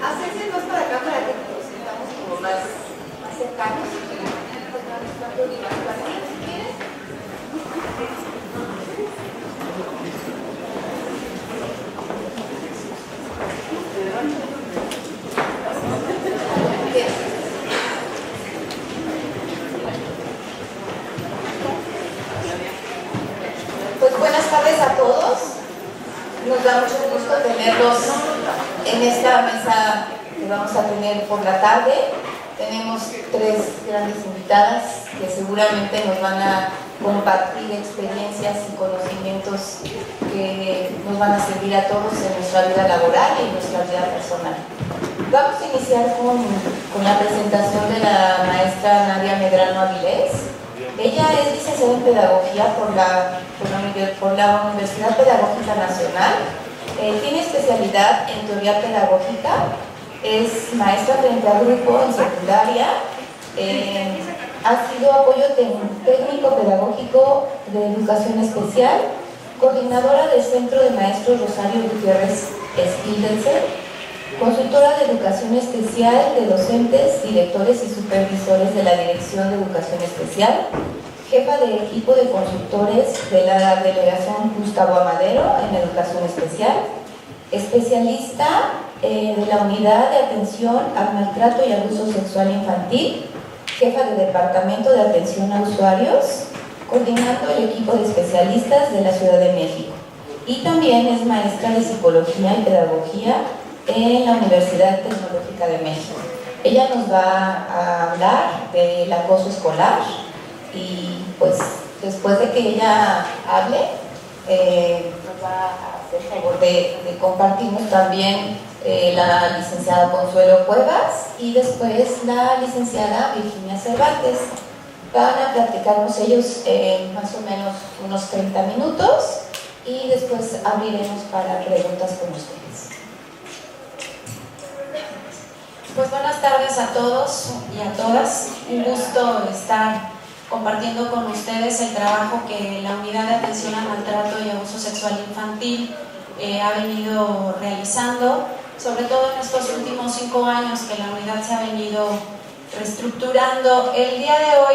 Hacerse más para acá para que nos sentamos como más cercanos. Pues buenas tardes a todos. Nos da mucho gusto tenerlos en esta mesa que vamos a tener por la tarde. Tenemos tres grandes invitadas que seguramente nos van a compartir experiencias y conocimientos que nos van a servir a todos en nuestra vida laboral y en nuestra vida personal. Vamos a iniciar con la presentación de la maestra Nadia Medrano Avilés. Ella es licenciada en Pedagogía por la Universidad Pedagógica Nacional. Tiene especialidad en Teoría Pedagógica. Es maestra frente a grupo en secundaria. Ha sido apoyo técnico pedagógico de educación especial, coordinadora del Centro de Maestros Rosario Gutiérrez Spildenser, consultora de educación especial de docentes, directores y supervisores de la Dirección de Educación Especial, jefa de equipo de consultores de la Delegación Gustavo Amadero en Educación Especial, especialista de la Unidad de Atención al Maltrato y Abuso Sexual Infantil, jefa de Departamento de Atención a Usuarios, coordinando el equipo de especialistas de la Ciudad de México. Y también es maestra de Psicología y Pedagogía en la Universidad Tecnológica de México. Ella nos va a hablar del acoso escolar y pues después de que ella hable nos va a hacer favor de compartirnos también la licenciada Consuelo Cuevas y después la licenciada Virginia Cervantes. Van a platicarnos ellos más o menos unos 30 minutos y después abriremos para preguntas con ustedes. Pues buenas tardes a todos y a todas. Un gusto estar compartiendo con ustedes el trabajo que la Unidad de Atención al Maltrato y Abuso Sexual Infantil ha venido realizando, sobre todo en estos últimos 5 años que la unidad se ha venido reestructurando. El día de hoy,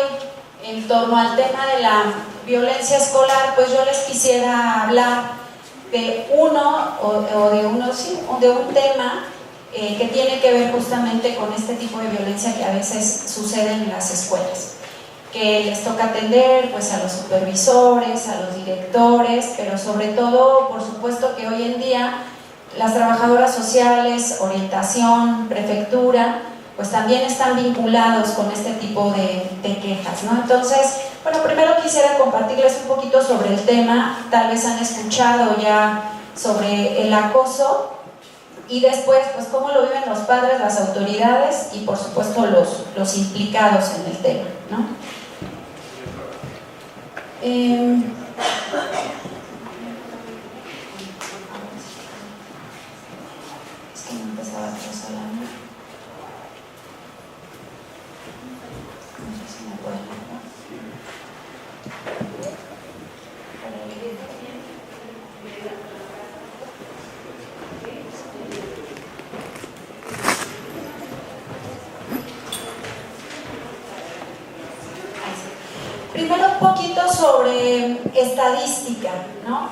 en torno al tema de la violencia escolar, pues yo les quisiera hablar de un tema que tiene que ver justamente con este tipo de violencia que a veces sucede en las escuelas, que les toca atender pues a los supervisores, a los directores, pero sobre todo, por supuesto que hoy en día las trabajadoras sociales, orientación, prefectura, pues también están vinculados con este tipo de quejas, ¿no? Entonces, bueno, primero quisiera compartirles un poquito sobre el tema. Tal vez han escuchado ya sobre el acoso, y después, pues cómo lo viven los padres, las autoridades y por supuesto los implicados en el tema, ¿no? Es que no empezaba a pasar la mano. No sé si me pueden ver. Primero un poquito sobre estadística, ¿no?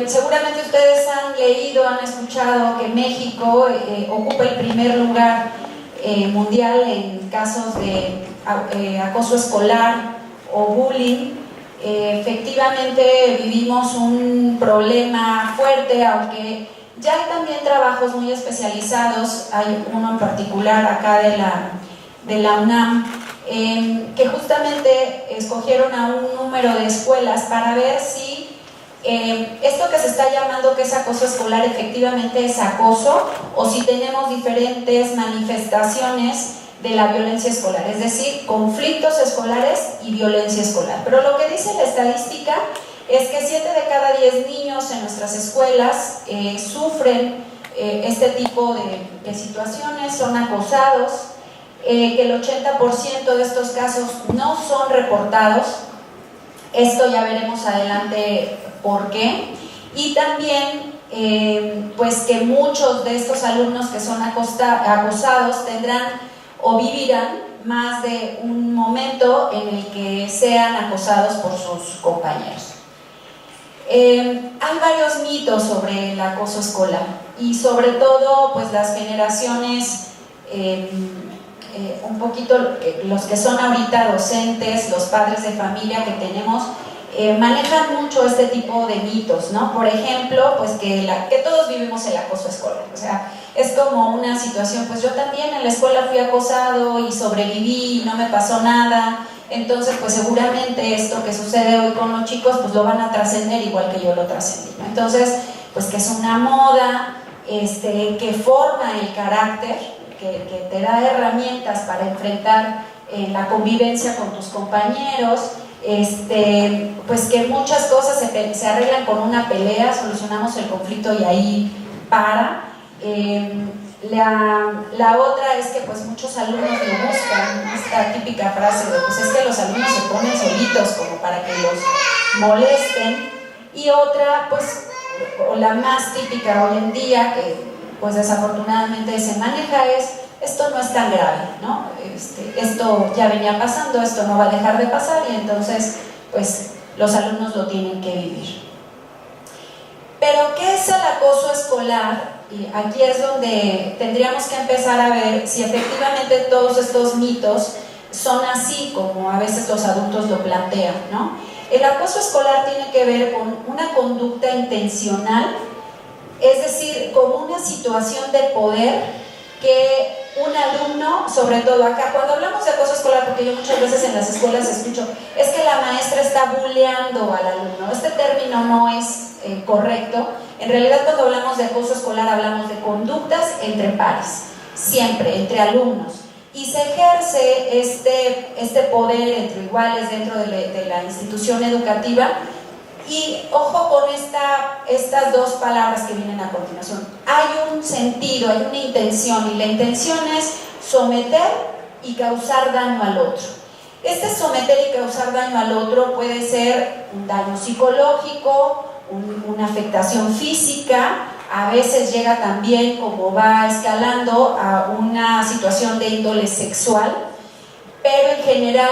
Seguramente ustedes han leído, han escuchado que México ocupa el primer lugar mundial en casos de acoso escolar o bullying. Efectivamente vivimos un problema fuerte, aunque ya hay también trabajos muy especializados. Hay uno en particular acá de la UNAM, que justamente escogieron a un número de escuelas para ver si esto que se está llamando que es acoso escolar efectivamente es acoso, o si tenemos diferentes manifestaciones de la violencia escolar, es decir, conflictos escolares y violencia escolar. Pero lo que dice la estadística es que 7 de cada 10 niños en nuestras escuelas sufren este tipo de situaciones, son acosados, que el 80% de estos casos no son reportados. Esto ya veremos adelante por qué. Y también pues que muchos de estos alumnos que son acosados tendrán o vivirán más de un momento en el que sean acosados por sus compañeros. Hay varios mitos sobre el acoso escolar y sobre todo pues las generaciones un poquito los que son ahorita docentes, los padres de familia que tenemos, manejan mucho este tipo de mitos, ¿no? Por ejemplo, pues que todos vivimos el acoso escolar, o sea, es como una situación, pues yo también en la escuela fui acosado y sobreviví y no me pasó nada, entonces pues seguramente esto que sucede hoy con los chicos pues lo van a trascender igual que yo lo trascendí, ¿no? Entonces, pues que es una moda, que forma el carácter, que te da herramientas para enfrentar la convivencia con tus compañeros, pues que muchas cosas se arreglan con una pelea, solucionamos el conflicto y ahí para. La otra es que pues muchos alumnos lo buscan, ¿no? Esta típica frase de pues es que los alumnos se ponen solitos como para que los molesten, y otra pues, o la más típica hoy en día que pues desafortunadamente se maneja es: esto no es tan grave, ¿no? Esto ya venía pasando, esto no va a dejar de pasar, y entonces pues los alumnos lo tienen que vivir. Pero ¿qué es el acoso escolar? Y aquí es donde tendríamos que empezar a ver si efectivamente todos estos mitos son así como a veces los adultos lo plantean, ¿no? El acoso escolar tiene que ver con una conducta intencional, es decir, con una situación de poder que un alumno, sobre todo acá, cuando hablamos de acoso escolar, porque yo muchas veces en las escuelas escucho, es que la maestra está bulleando al alumno. Este término no es correcto. En realidad, cuando hablamos de acoso escolar, hablamos de conductas entre pares, siempre, entre alumnos. Y se ejerce este poder entre iguales dentro de la institución educativa. Y ojo con estas dos palabras que vienen a continuación. Hay un sentido, hay una intención, y la intención es someter y causar daño al otro. Este someter y causar daño al otro puede ser un daño psicológico, una afectación física, a veces llega también, como va escalando, a una situación de índole sexual, pero en general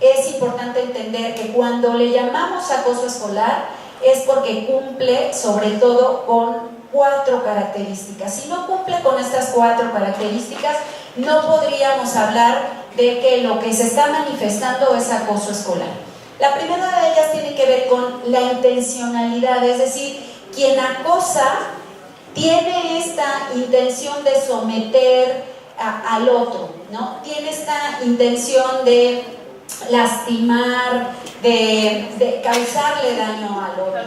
es importante entender que cuando le llamamos acoso escolar es porque cumple sobre todo con 4 características. Si no cumple con estas 4 características, no podríamos hablar de que lo que se está manifestando es acoso escolar. La primera de ellas tiene que ver con la intencionalidad, es decir, quien acosa tiene esta intención de someter al otro, ¿no? Tiene esta intención de lastimar, de causarle daño al otro.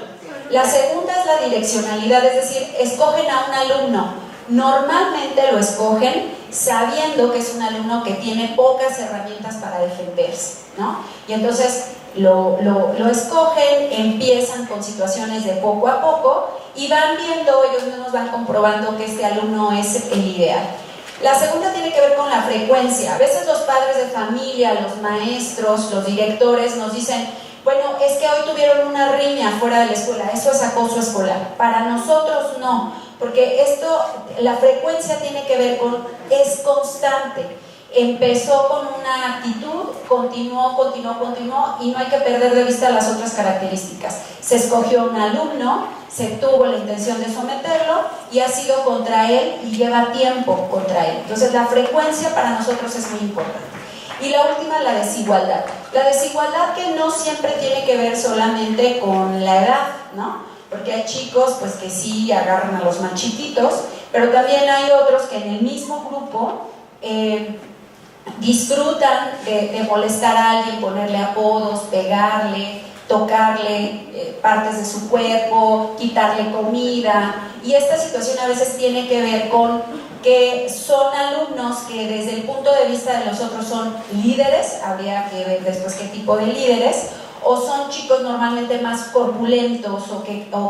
La segunda es la direccionalidad, es decir, escogen a un alumno. Normalmente lo escogen sabiendo que es un alumno que tiene pocas herramientas para defenderse, ¿no? Y entonces lo escogen, empiezan con situaciones de poco a poco y van viendo, ellos mismos van comprobando que este alumno es el ideal. La segunda tiene que ver con la frecuencia. A veces los padres de familia, los maestros, los directores nos dicen: bueno, es que hoy tuvieron una riña fuera de la escuela, eso es acoso escolar. Para nosotros no, porque la frecuencia tiene que ver con, es constante. Empezó con una actitud, continuó y no hay que perder de vista las otras características. Se escogió un alumno, se tuvo la intención de someterlo y ha sido contra él y lleva tiempo contra él. Entonces la frecuencia para nosotros es muy importante. Y la última, la desigualdad. La desigualdad que no siempre tiene que ver solamente con la edad, ¿no? Porque hay chicos pues que sí agarran a los más chiquitos, pero también hay otros que en el mismo grupo disfrutan de molestar a alguien, ponerle apodos, pegarle, tocarle partes de su cuerpo, quitarle comida. Y esta situación a veces tiene que ver con que son alumnos que desde el punto de vista de los otros son líderes, habría que ver después qué tipo de líderes, o son chicos normalmente más corpulentos o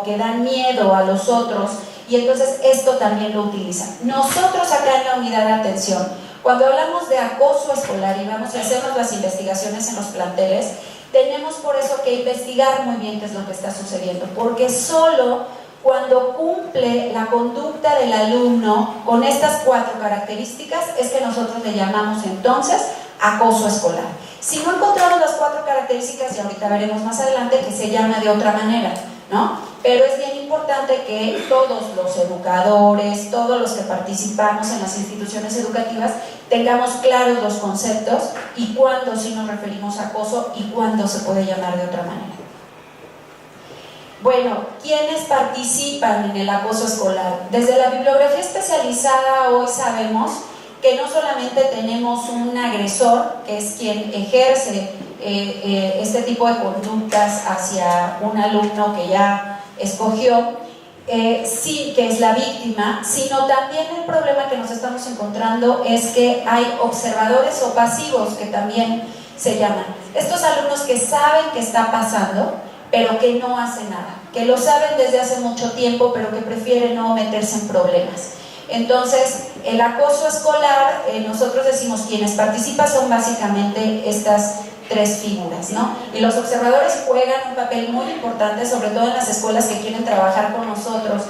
que dan miedo a los otros, y entonces esto también lo utilizan. Nosotros acá en la unidad de atención, cuando hablamos de acoso escolar y vamos a hacer las investigaciones en los planteles, tenemos por eso que investigar muy bien qué es lo que está sucediendo, porque solo cuando cumple cumple la conducta del alumno con estas 4 características, es que nosotros le llamamos entonces acoso escolar. Si no encontramos las 4 características, y ahorita veremos más adelante que se llama de otra manera, ¿no? Pero es bien importante que todos los educadores, todos los que participamos en las instituciones educativas, tengamos claros los conceptos y cuándo sí nos referimos a acoso y cuándo se puede llamar de otra manera. Bueno, ¿quiénes participan en el acoso escolar? Desde la bibliografía especializada hoy sabemos que no solamente tenemos un agresor, que es quien ejerce este tipo de conductas hacia un alumno que ya escogió, sí, que es la víctima, sino también el problema que nos estamos encontrando es que hay observadores o pasivos, que también se llaman. Estos alumnos que saben que está pasando, pero que no hacen nada, que lo saben desde hace mucho tiempo, pero que prefieren no meterse en problemas. Entonces, el acoso escolar, nosotros decimos quienes participan son básicamente estas 3 figuras, ¿no? Y los observadores juegan un papel muy importante, sobre todo en las escuelas que quieren trabajar con nosotros,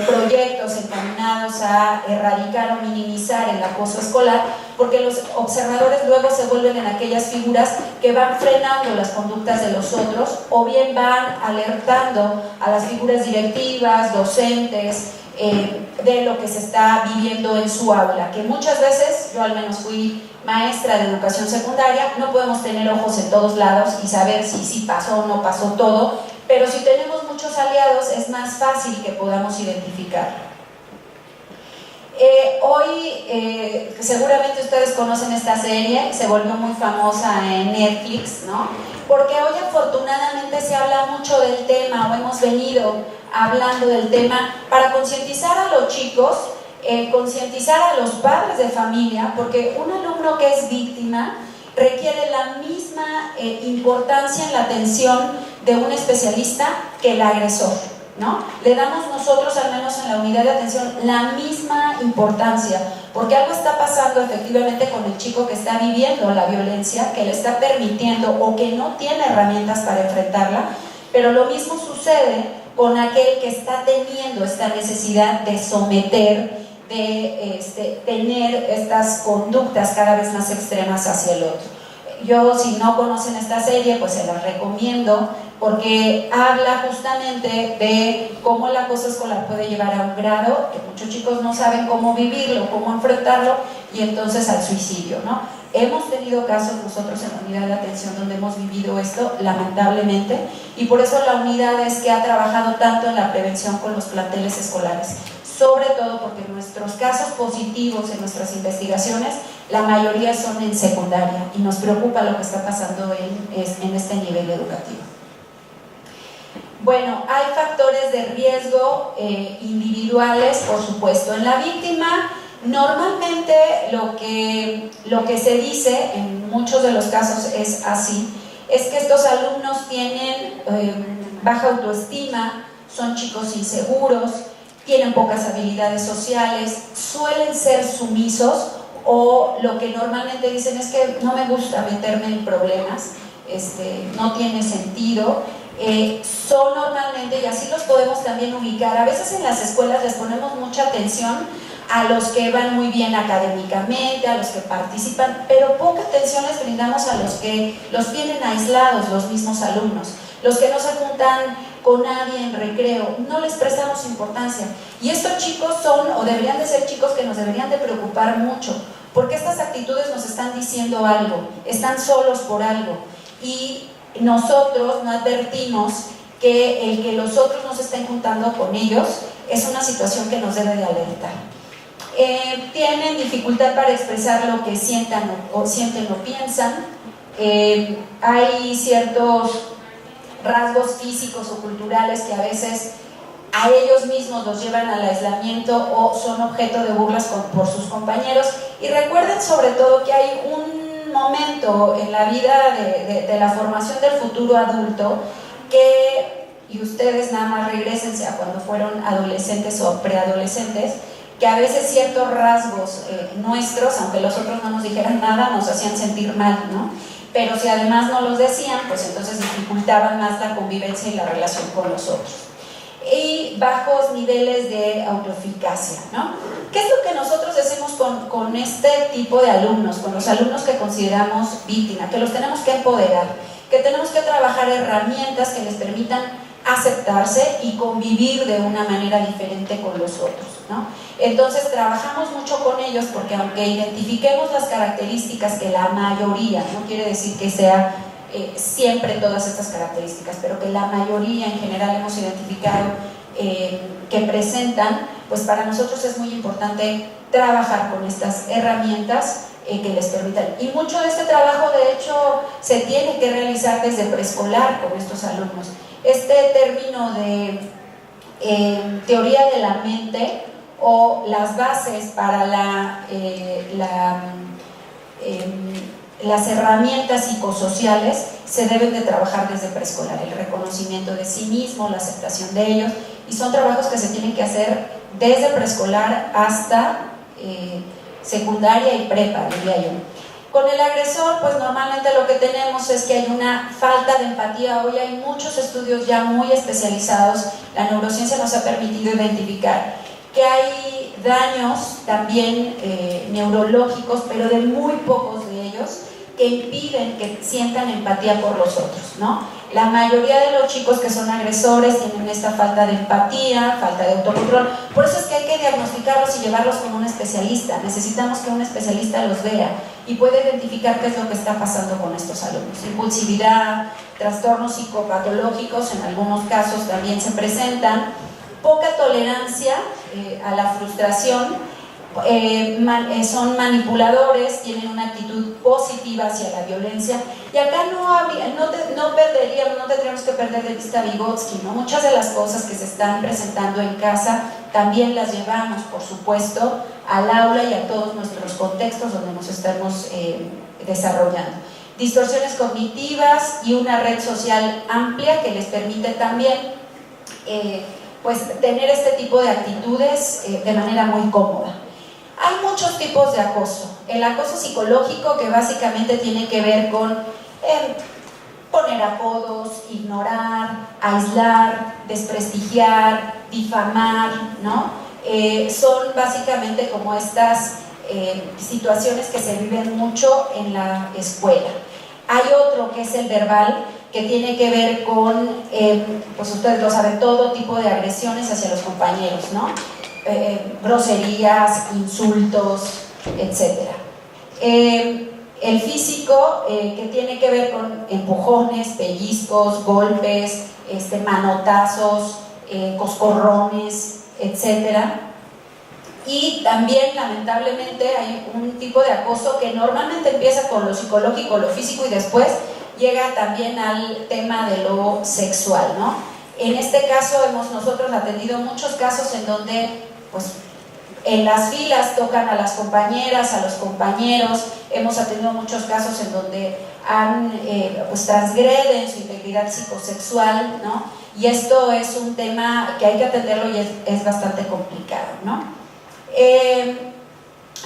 proyectos encaminados a erradicar o minimizar el acoso escolar, porque los observadores luego se vuelven en aquellas figuras que van frenando las conductas de los otros, o bien van alertando a las figuras directivas, docentes, de lo que se está viviendo en su aula, que muchas veces, yo al menos fui maestra de educación secundaria, no podemos tener ojos en todos lados y saber si pasó o no pasó todo, pero si tenemos muchos aliados es más fácil que podamos identificar. Hoy seguramente ustedes conocen esta serie, se volvió muy famosa en Netflix, ¿no? Porque hoy afortunadamente se habla mucho del tema, o hemos venido hablando del tema para concientizar a los chicos, concientizar a los padres de familia, porque un alumno que es víctima requiere la misma importancia en la atención de un especialista que el agresor, ¿no? Le damos nosotros, al menos en la unidad de atención, la misma importancia, porque algo está pasando efectivamente con el chico que está viviendo la violencia, que le está permitiendo o que no tiene herramientas para enfrentarla, pero lo mismo sucede con aquel que está teniendo esta necesidad de someter, de tener estas conductas cada vez más extremas hacia el otro. Yo, si no conocen esta serie, pues se las recomiendo, porque habla justamente de cómo el acoso escolar puede llevar a un grado que muchos chicos no saben cómo vivirlo, cómo enfrentarlo, y entonces al suicidio, ¿no? Hemos tenido casos nosotros en la unidad de atención donde hemos vivido esto, lamentablemente, y por eso la unidad es que ha trabajado tanto en la prevención con los planteles escolares, sobre todo porque nuestros casos positivos en nuestras investigaciones, la mayoría son en secundaria, y nos preocupa lo que está pasando en este nivel educativo. Bueno, hay factores de riesgo individuales, por supuesto. En la víctima, normalmente lo que se dice, en muchos de los casos es así, es que estos alumnos tienen baja autoestima, son chicos inseguros, tienen pocas habilidades sociales, suelen ser sumisos, o lo que normalmente dicen es que no me gusta meterme en problemas, no tiene sentido. Son normalmente, y así los podemos también ubicar, a veces en las escuelas les ponemos mucha atención a los que van muy bien académicamente, a los que participan, pero poca atención les brindamos a los que los tienen aislados, los mismos alumnos, los que no se juntan con nadie en recreo, no les prestamos importancia. Y estos chicos son, o deberían de ser chicos que nos deberían de preocupar mucho, porque estas actitudes nos están diciendo algo, están solos por algo, y nosotros no advertimos que el que los otros no se estén juntando con ellos es una situación que nos debe de alertar. Tienen dificultad para expresar lo que sienten o piensan. Hay ciertos rasgos físicos o culturales que a veces a ellos mismos los llevan al aislamiento o son objeto de burlas por sus compañeros. Y recuerden sobre todo que hay un momento en la vida de la formación del futuro adulto que, y ustedes nada más regrésense a cuando fueron adolescentes o preadolescentes, que a veces ciertos rasgos nuestros, aunque los otros no nos dijeran nada, nos hacían sentir mal, ¿no? Pero si además no los decían, pues entonces dificultaban más la convivencia y la relación con los otros. y bajos niveles de autoeficacia, ¿no? ¿Qué es lo que nosotros hacemos con este tipo de alumnos, con los alumnos que consideramos víctimas? Que los tenemos que empoderar, que tenemos que trabajar herramientas que les permitan aceptarse y convivir de una manera diferente con los otros, ¿no? Entonces trabajamos mucho con ellos porque aunque identifiquemos las características que la mayoría, no quiere decir que sea siempre todas estas características, pero que la mayoría en general hemos identificado que presentan, pues para nosotros es muy importante trabajar con estas herramientas que les permitan. Y mucho de este trabajo, de hecho, se tiene que realizar desde preescolar con estos alumnos. Este término de teoría de la mente o las bases para las herramientas psicosociales se deben de trabajar desde preescolar, el reconocimiento de sí mismo, la aceptación de ellos, y son trabajos que se tienen que hacer desde preescolar hasta secundaria y prepa, diría yo. Con el agresor, pues normalmente lo que tenemos es que hay una falta de empatía. Hoy hay muchos estudios ya muy especializados, la neurociencia nos ha permitido identificar que hay daños también neurológicos, pero de muy pocos de ellos, que impiden que sientan empatía por los otros, ¿no? La mayoría de los chicos que son agresores tienen esta falta de empatía, falta de autocontrol. Por eso es que hay que diagnosticarlos y llevarlos con un especialista. Necesitamos que un especialista los vea y pueda identificar qué es lo que está pasando con estos alumnos. Impulsividad, trastornos psicopatológicos en algunos casos también se presentan, poca tolerancia a la frustración, son manipuladores, tienen una actitud positiva hacia la violencia, y acá no tendríamos que perder de vista a Vygotsky, ¿no? Muchas de las cosas que se están presentando en casa también las llevamos, por supuesto, al aula y a todos nuestros contextos donde nos estamos desarrollando. Distorsiones cognitivas y una red social amplia que les permite también pues tener este tipo de actitudes de manera muy cómoda. Hay muchos tipos de acoso. El acoso psicológico, que básicamente tiene que ver con poner apodos, ignorar, aislar, desprestigiar, difamar, ¿no? Son básicamente como estas situaciones que se viven mucho en la escuela. Hay otro que es el verbal, que tiene que ver con, pues ustedes lo saben, todo tipo de agresiones hacia los compañeros, ¿no? Groserías, insultos, etc. El físico, que tiene que ver con empujones, pellizcos, golpes, manotazos, coscorrones, etc. Y también, lamentablemente, hay un tipo de acoso que normalmente empieza con lo psicológico, lo físico, y después llega también al tema de lo sexual, ¿no? En este caso hemos nosotros atendido muchos casos en donde pues en las filas tocan a las compañeras, a los compañeros. Hemos atendido muchos casos en donde pues transgreden su integridad psicosexual, ¿no? Y esto es un tema que hay que atenderlo y es bastante complicado, ¿no?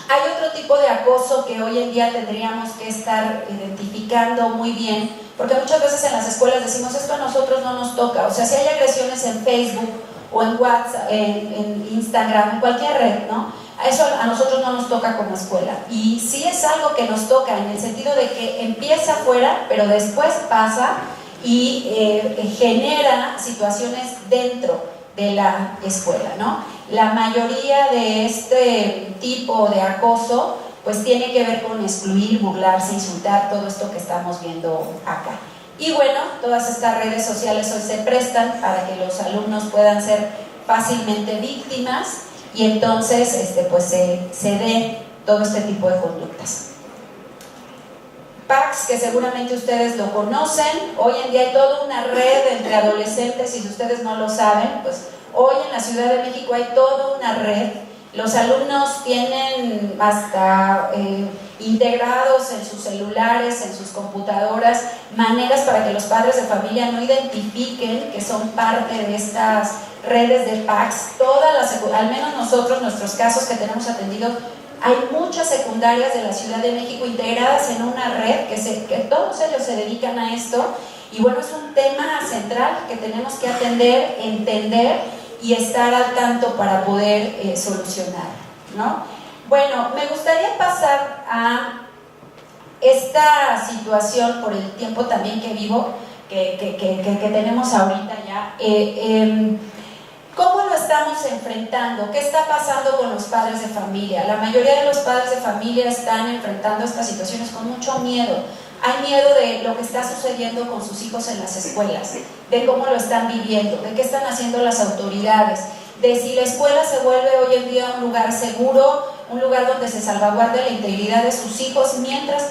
Hay otro tipo de acoso que hoy en día tendríamos que estar identificando muy bien, porque muchas veces en las escuelas decimos, esto a nosotros no nos toca. O sea, si hay agresiones en Facebook o en WhatsApp, en Instagram, en cualquier red, ¿no? Eso a nosotros no nos toca como escuela. Y sí es algo que nos toca en el sentido de que empieza afuera, pero después pasa y genera situaciones dentro de la escuela, ¿no? La mayoría de este tipo de acoso pues tiene que ver con excluir, burlarse, insultar, todo esto que estamos viendo acá. Y bueno, todas estas redes sociales hoy se prestan para que los alumnos puedan ser fácilmente víctimas y entonces pues se dé todo este tipo de conductas. PACS, que seguramente ustedes lo conocen, hoy en día hay toda una red entre adolescentes, y si ustedes no lo saben, pues hoy en la Ciudad de México hay toda una red. Los alumnos tienen hasta integrados en sus celulares, en sus computadoras, maneras para que los padres de familia no identifiquen que son parte de estas redes de PACS. Al menos nosotros, nuestros casos que tenemos atendidos, hay muchas secundarias de la Ciudad de México integradas en una red que todos ellos se dedican a esto. Y bueno, es un tema central que tenemos que atender, entender, y estar al tanto para poder solucionar, ¿no? Bueno, me gustaría pasar a esta situación por el tiempo también que vivo, que tenemos ahorita ya. ¿Cómo lo estamos enfrentando? ¿Qué está pasando con los padres de familia? La mayoría de los padres de familia están enfrentando estas situaciones con mucho miedo. Hay miedo de lo que está sucediendo con sus hijos en las escuelas, de cómo lo están viviendo, de qué están haciendo las autoridades, de si la escuela se vuelve hoy en día un lugar seguro, un lugar donde se salvaguarde la integridad de sus hijos mientras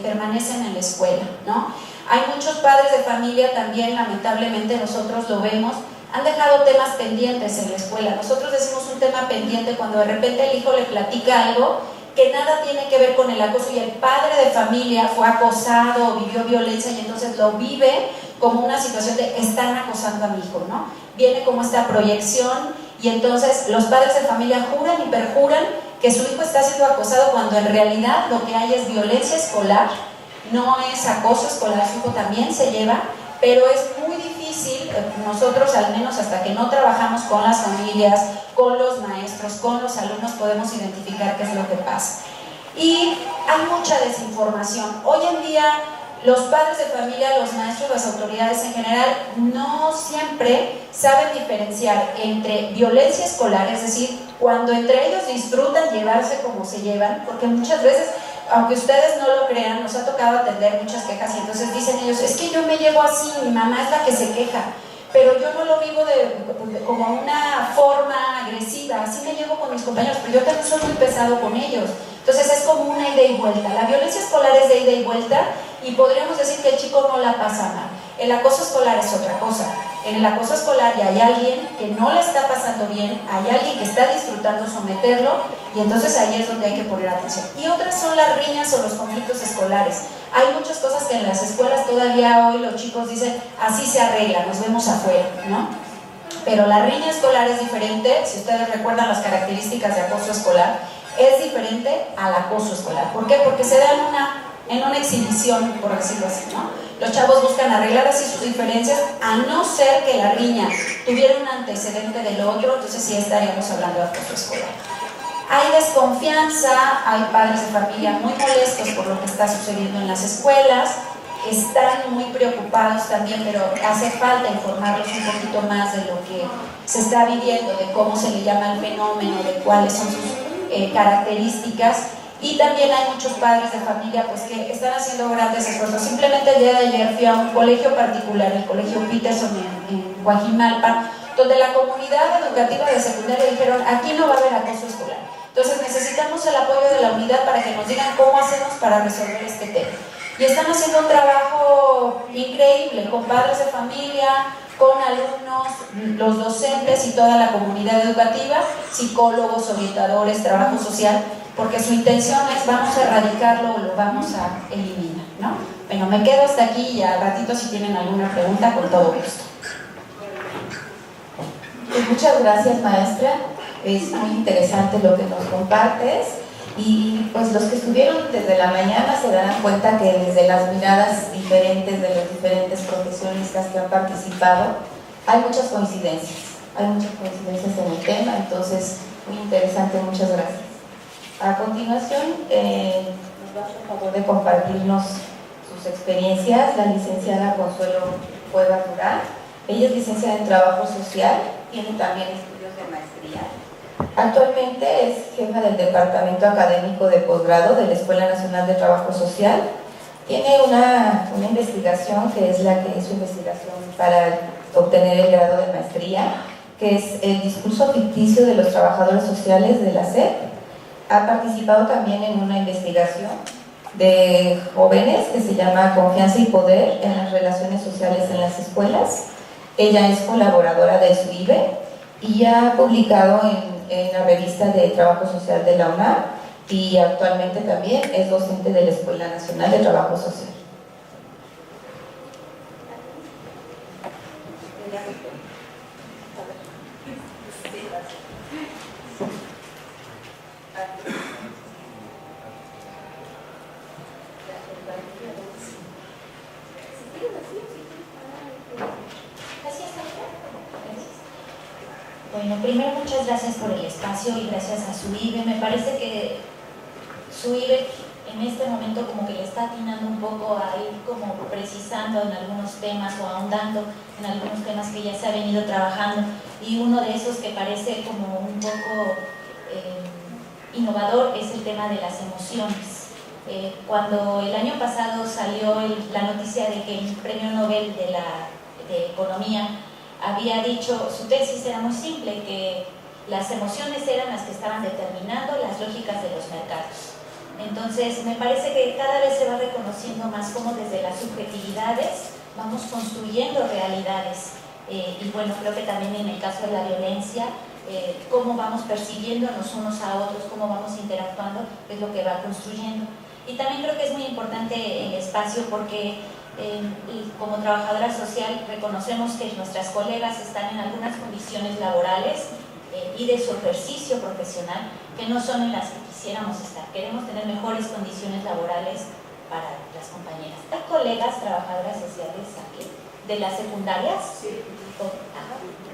permanecen en la escuela, ¿no? Hay muchos padres de familia también, lamentablemente nosotros lo vemos, han dejado temas pendientes en la escuela. Nosotros decimos un tema pendiente cuando de repente el hijo le platica algo que nada tiene que ver con el acoso y el padre de familia fue acosado o vivió violencia y entonces lo vive como una situación de están acosando a mi hijo, ¿no? Viene como esta proyección y entonces los padres de familia juran y perjuran que su hijo está siendo acosado cuando en realidad lo que hay es violencia escolar, no es acoso escolar, su hijo también se lleva, pero es muy difícil, nosotros al menos hasta que no trabajamos con las familias, con los maestros, con los alumnos, podemos identificar qué es lo que pasa. Y hay mucha desinformación. Hoy en día los padres de familia, los maestros, las autoridades en general no siempre saben diferenciar entre violencia escolar, es decir, cuando entre ellos disfrutan llevarse como se llevan, porque muchas veces, aunque ustedes no lo crean, nos ha tocado atender muchas quejas y entonces dicen ellos, es que yo me llevo así, mi mamá es la que se queja, pero yo no lo vivo como una forma agresiva, así me llevo con mis compañeros, pero yo también soy muy pesado con ellos. Entonces es como una ida y vuelta. La violencia escolar es de ida y vuelta y podríamos decir que el chico no la pasa mal. El acoso escolar es otra cosa. En el acoso escolar ya hay alguien que no le está pasando bien, hay alguien que está disfrutando someterlo y entonces ahí es donde hay que poner atención. Y otras son las riñas o los conflictos escolares. Hay muchas cosas que en las escuelas todavía hoy los chicos dicen, así se arregla, nos vemos afuera, ¿no? Pero la riña escolar es diferente, si ustedes recuerdan las características de acoso escolar, es diferente al acoso escolar. ¿Por qué? Porque se da en una exhibición, por decirlo así, ¿no? Los chavos buscan arreglar así sus diferencias, a no ser que la riña tuviera un antecedente del otro, entonces sí estaríamos hablando de acoso escolar. Hay desconfianza, hay padres de familia muy molestos por lo que está sucediendo en las escuelas, están muy preocupados también, pero hace falta informarlos un poquito más de lo que se está viviendo, de cómo se le llama el fenómeno, de cuáles son sus características. Y también hay muchos padres de familia pues, que están haciendo grandes esfuerzos. Simplemente el día de ayer fui a un colegio particular, el colegio Peterson en Guajimalpa, donde la comunidad educativa de secundaria dijeron, aquí no va a haber acoso escolar. Entonces necesitamos el apoyo de la unidad para que nos digan cómo hacemos para resolver este tema. Y están haciendo un trabajo increíble con padres de familia, con alumnos, los docentes y toda la comunidad educativa, psicólogos, orientadores, trabajo social, porque su intención es vamos a erradicarlo o lo vamos a eliminar, ¿no? Bueno, me quedo hasta aquí y al ratito si tienen alguna pregunta, con todo gusto. Pues muchas gracias, maestra. Es muy interesante lo que nos compartes y pues los que estuvieron desde la mañana se darán cuenta que desde las miradas diferentes de los diferentes profesionistas que han participado hay muchas coincidencias en el tema, entonces muy interesante, muchas gracias. A continuación nos va a hacer favor de compartirnos sus experiencias la licenciada Consuelo Cuevas Durán. Ella es licenciada en Trabajo Social, tiene también estudios de maestría. Actualmente es jefa del Departamento Académico de Posgrado de la Escuela Nacional de Trabajo Social. Tiene una investigación que es su investigación para obtener el grado de maestría, que es el discurso ficticio de los trabajadores sociales de la SEP. Ha participado también en una investigación de jóvenes que se llama Confianza y Poder en las Relaciones Sociales en las Escuelas. Ella es colaboradora de SUIBE y ha publicado en la revista de Trabajo Social de la UNAM y actualmente también es docente de la Escuela Nacional de Trabajo Social. primero muchas gracias por el espacio y gracias a SUIBE. Me parece que SUIBE en este momento como que le está atinando un poco a ir como precisando en algunos temas o ahondando en algunos temas que ya se ha venido trabajando, y uno de esos que parece como un poco innovador es el tema de las emociones. Cuando el año pasado salió la noticia de que el Premio Nobel de Economía había dicho, su tesis era muy simple, que las emociones eran las que estaban determinando las lógicas de los mercados. Entonces, me parece que cada vez se va reconociendo más cómo desde las subjetividades vamos construyendo realidades. Y bueno, creo que también en el caso de la violencia, cómo vamos percibiéndonos unos a otros, cómo vamos interactuando, es lo que va construyendo. Y también creo que es muy importante el espacio porque como trabajadora social reconocemos que nuestras colegas están en algunas condiciones laborales y de su ejercicio profesional que no son en las que quisiéramos estar. Queremos tener mejores condiciones laborales para las compañeras. ¿Hay colegas trabajadoras sociales aquí? ¿De las secundarias? Sí.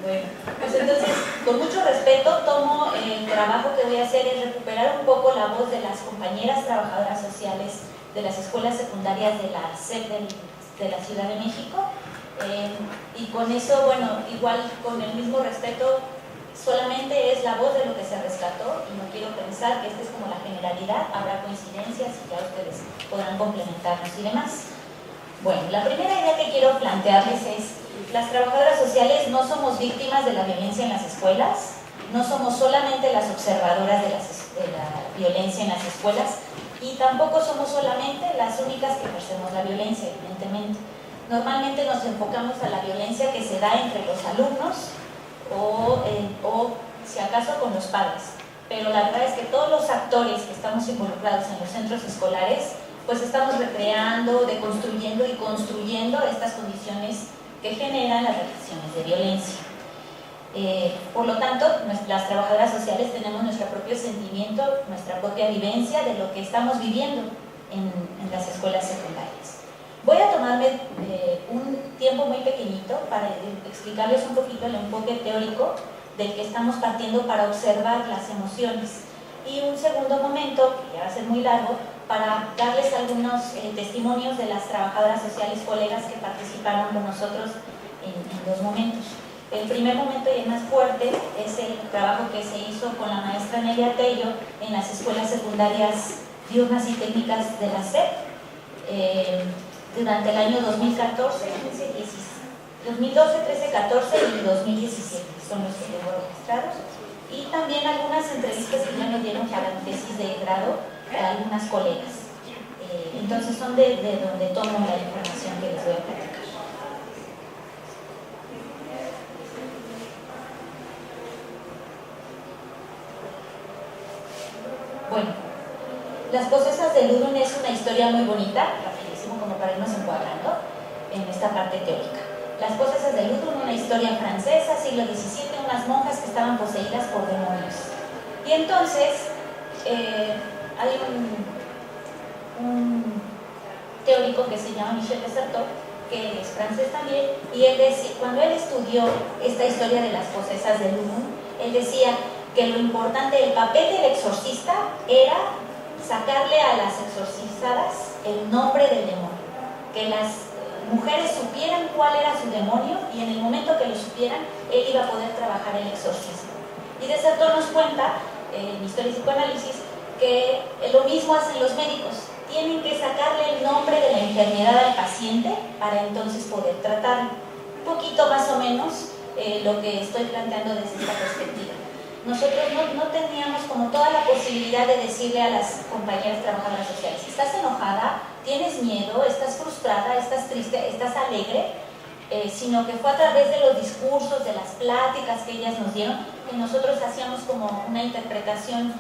Bueno, pues entonces, con mucho respeto, tomo el trabajo que voy a hacer es recuperar un poco la voz de las compañeras trabajadoras sociales de las escuelas secundarias de la SEP de la Ciudad de México. Y con eso, bueno, igual con el mismo respeto, solamente es la voz de lo que se rescató y no quiero pensar que esta es como la generalidad, habrá coincidencias y ya ustedes podrán complementarnos y demás. Bueno, la primera idea que quiero plantearles es: las trabajadoras sociales no somos víctimas de la violencia en las escuelas, no somos solamente las observadoras de la violencia en las escuelas y tampoco somos solamente las únicas que ejercemos la violencia, evidentemente. Normalmente nos enfocamos a la violencia que se da entre los alumnos o si acaso con los padres, pero la verdad es que todos los actores que estamos involucrados en los centros escolares pues estamos recreando, deconstruyendo y construyendo estas condiciones que generan las relaciones de violencia. Por lo tanto, las trabajadoras sociales tenemos nuestro propio sentimiento, nuestra propia vivencia de lo que estamos viviendo en las escuelas secundarias. Voy a tomarme un tiempo muy pequeñito para explicarles un poquito el enfoque teórico del que estamos partiendo para observar las emociones, y un segundo momento, que ya va a ser muy largo, para darles algunos testimonios de las trabajadoras sociales colegas que participaron con nosotros en dos momentos. El primer momento y el más fuerte es el trabajo que se hizo con la maestra Nelia Tello en las escuelas secundarias diurnas y técnicas de la SEP durante el año 2014, 2012, 13, 14 y 2017, son los que tengo registrados. Y también algunas entrevistas que ya nos dieron para la tesis de grado a algunas colegas. Entonces son de donde tomo la información que les voy a platicar. Bueno, Las Posesas de Ludun es una historia muy bonita, rapidísimo como para irnos encuadrando en esta parte teórica. Las Posesas de Ludun, una historia francesa, siglo XVII, unas monjas que estaban poseídas por demonios. Y entonces hay un teórico que se llama Michel de Certeau, que es francés también, y él decía, cuando él estudió esta historia de las posesas de Ludun, él decía que lo importante, el papel del exorcista era sacarle a las exorcizadas el nombre del demonio, que las mujeres supieran cuál era su demonio y en el momento que lo supieran, él iba a poder trabajar el exorcismo. Y de Certeau nos cuenta, en Historia y Psicoanálisis, que lo mismo hacen los médicos. Tienen que sacarle el nombre de la enfermedad al paciente para entonces poder tratarlo. Un poquito más o menos lo que estoy planteando desde esta perspectiva. Nosotros no teníamos como toda la posibilidad de decirle a las compañeras trabajadoras sociales: estás enojada, tienes miedo, estás frustrada, estás triste, estás alegre, sino que fue a través de los discursos, de las pláticas que ellas nos dieron, que nosotros hacíamos como una interpretación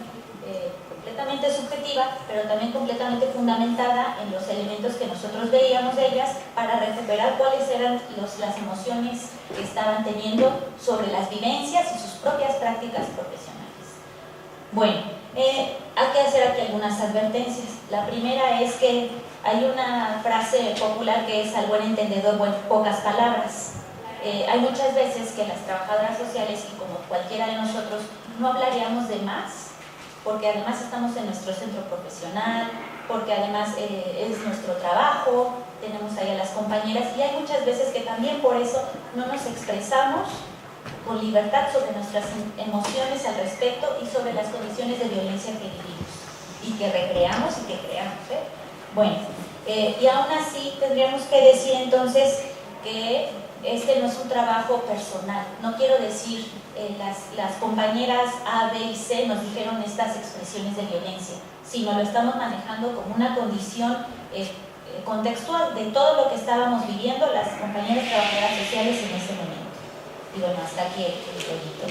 completamente subjetiva, pero también completamente fundamentada en los elementos que nosotros veíamos de ellas para recuperar cuáles eran las emociones que estaban teniendo sobre las vivencias y sus propias prácticas profesionales. Bueno, hay que hacer aquí algunas advertencias. La primera es que hay una frase popular que es: al buen entendedor, pocas palabras. hay muchas veces que las trabajadoras sociales, y como cualquiera de nosotros, no hablaríamos de más, porque además estamos en nuestro centro profesional, porque además es nuestro trabajo, tenemos ahí a las compañeras, y hay muchas veces que también por eso no nos expresamos con libertad sobre nuestras emociones al respecto y sobre las condiciones de violencia que vivimos y que recreamos y que creamos. Bueno, y aún así tendríamos que decir entonces que este no es un trabajo personal. No quiero decir las compañeras A, B y C nos dijeron estas expresiones de violencia, sino lo estamos manejando como una condición contextual de todo lo que estábamos viviendo las compañeras trabajadoras sociales en ese momento. Y bueno, hasta aquí el proyecto.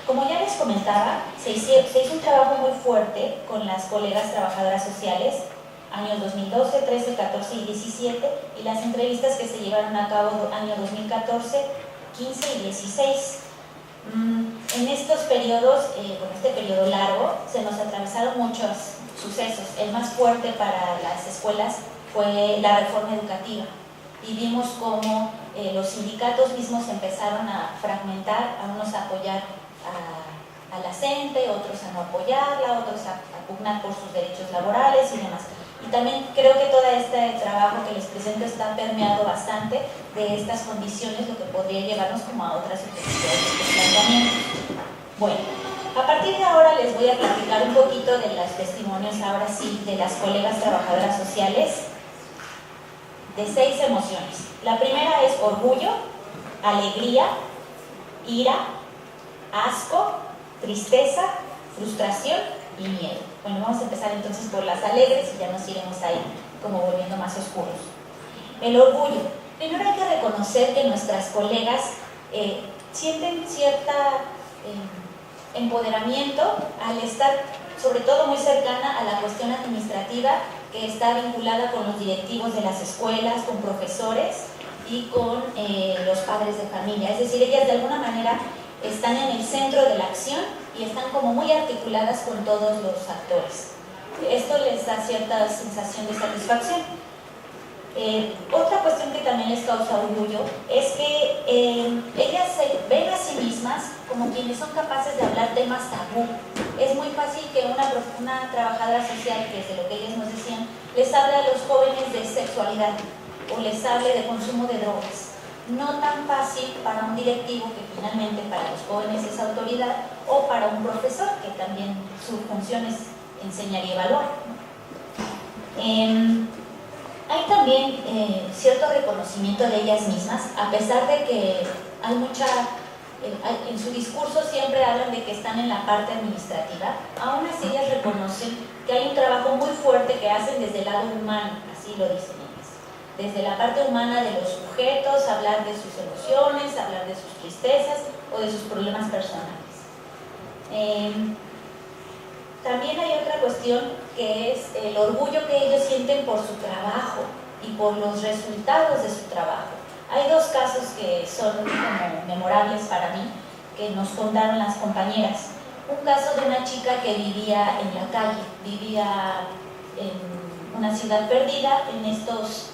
Como ya les comentaba, se hizo un trabajo muy fuerte con las colegas trabajadoras sociales, años 2012, 13, 14 y 17, y las entrevistas que se llevaron a cabo años 2014, 15 y 16. En estos periodos, con este periodo largo, se nos atravesaron muchos sucesos. El más fuerte para las escuelas fue la reforma educativa. Y vimos cómo los sindicatos mismos empezaron a fragmentar, a unos a apoyar a la CENTE, otros a no apoyarla, otros a pugnar por sus derechos laborales y demás. Y también creo que todo este trabajo que les presento está permeado bastante de estas condiciones, lo que podría llevarnos como a otras planteamientos. Bueno, a partir de ahora les voy a platicar un poquito de los testimonios, ahora sí, de las colegas trabajadoras sociales, de 6 emociones. La primera es orgullo, alegría, ira, asco, tristeza, frustración y miedo. Bueno, vamos a empezar entonces por las alegres y ya nos iremos ahí como volviendo más oscuros. El orgullo. Primero hay que reconocer que nuestras colegas sienten cierto empoderamiento al estar sobre todo muy cercana a la cuestión administrativa que está vinculada con los directivos de las escuelas, con profesores y con los padres de familia. Es decir, ellas de alguna manera están en el centro de la acción y están como muy articuladas con todos los actores. Esto les da cierta sensación de satisfacción. Otra cuestión que también les causa orgullo es que ellas se ven a sí mismas como quienes son capaces de hablar temas tabú. Es muy fácil que una trabajadora social, que es de lo que ellas nos decían, les hable a los jóvenes de sexualidad o les hable de consumo de drogas. No tan fácil para un directivo, que finalmente para los jóvenes es autoridad, o para un profesor, que también su función es enseñar y evaluar. Hay también cierto reconocimiento de ellas mismas, a pesar de que hay en su discurso siempre hablan de que están en la parte administrativa, aún así ellas reconocen que hay un trabajo muy fuerte que hacen desde el lado humano, así lo dicen ellas. Desde la parte humana de los sujetos, hablar de sus emociones, hablar de sus tristezas o de sus problemas personales. También hay otra cuestión que es el orgullo que ellos sienten por su trabajo y por los resultados de su trabajo. Hay 2 casos que son como memorables para mí, que nos contaron las compañeras. Un caso de una chica que vivía en la calle, vivía en una ciudad perdida, en estos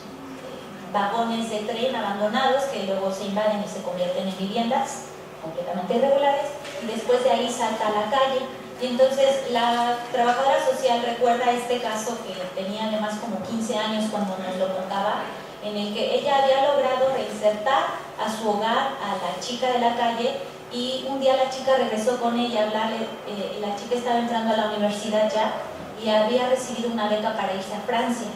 vagones de tren abandonados que luego se invaden y se convierten en viviendas completamente irregulares, y después de ahí salta a la calle. Y entonces la trabajadora social recuerda este caso, que tenía además como 15 años cuando nos lo contaba, en el que ella había logrado reinsertar a su hogar a la chica de la calle, y un día la chica regresó con ella a hablarle. La chica estaba entrando a la universidad ya y había recibido una beca para irse a Francia.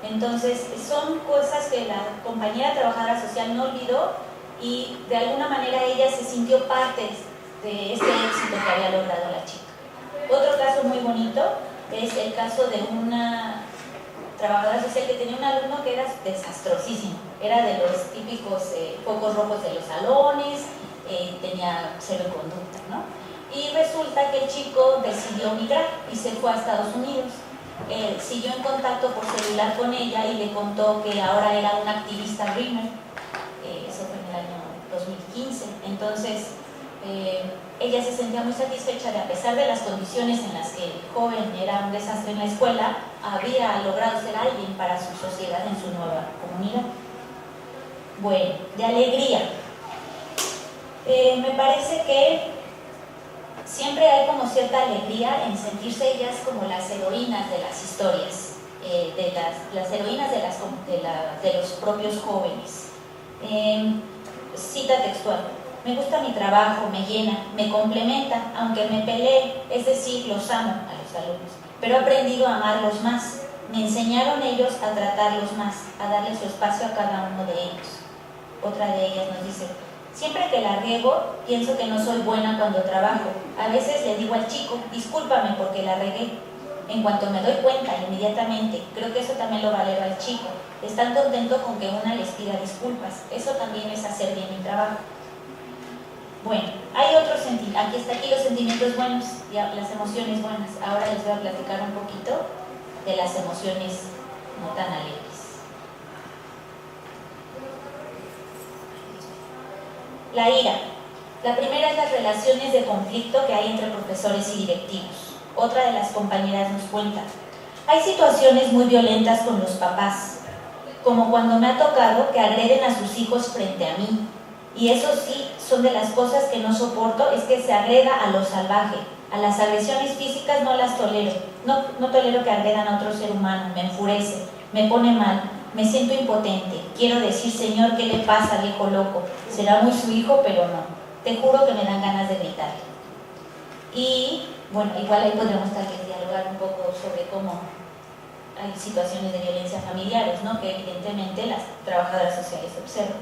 Entonces son cosas que la compañera trabajadora social no olvidó, y de alguna manera ella se sintió parte de este éxito que había logrado la chica. Otro caso muy bonito es el caso de una trabajadora social que tenía un alumno que era desastrosísimo, era de los típicos focos rojos de los salones, tenía cero conducta, ¿no? Y resulta que el chico decidió migrar y se fue a Estados Unidos. Siguió en contacto por celular con ella y le contó que ahora era un activista Dreamer. Eso fue en el año 2015. Entonces ella se sentía muy satisfecha de, a pesar de las condiciones en las que el joven era un desastre en la escuela, había logrado ser alguien para su sociedad en su nueva comunidad. Bueno, de alegría. Me parece que siempre hay como cierta alegría en sentirse ellas como las heroínas de las historias, de las heroínas de los propios jóvenes. Cita textual: me gusta mi trabajo, me llena, me complementa, aunque me pelee, es decir, los amo a los alumnos, pero he aprendido a amarlos más. Me enseñaron ellos a tratarlos más, a darle su espacio a cada uno de ellos. Otra de ellas nos dice: siempre que la riego, pienso que no soy buena cuando trabajo. A veces le digo al chico: discúlpame porque la regué. En cuanto me doy cuenta, inmediatamente, creo que eso también lo valoro al chico. Están contentos con que una les pida disculpas. Eso también es hacer bien mi trabajo. Bueno, hay otros sentimientos. Aquí los sentimientos buenos y las emociones buenas. Ahora les voy a platicar un poquito de las emociones no tan alegres. La ira. La primera es las relaciones de conflicto que hay entre profesores y directivos. Otra de las compañeras nos cuenta: hay situaciones muy violentas con los papás, como cuando me ha tocado que agreden a sus hijos frente a mí. Y eso sí, son de las cosas que no soporto, es que se agreda a lo salvaje. A las agresiones físicas no las tolero. No tolero que agredan a otro ser humano. Me enfurece, me pone mal, me siento impotente. Quiero decir: Señor, ¿qué le pasa, viejo loco? Será muy su hijo, pero no. Te juro que me dan ganas de gritarle. Y bueno, igual ahí podríamos tal vez dialogar un poco sobre cómo hay situaciones de violencia familiares, ¿no?, que evidentemente las trabajadoras sociales observan.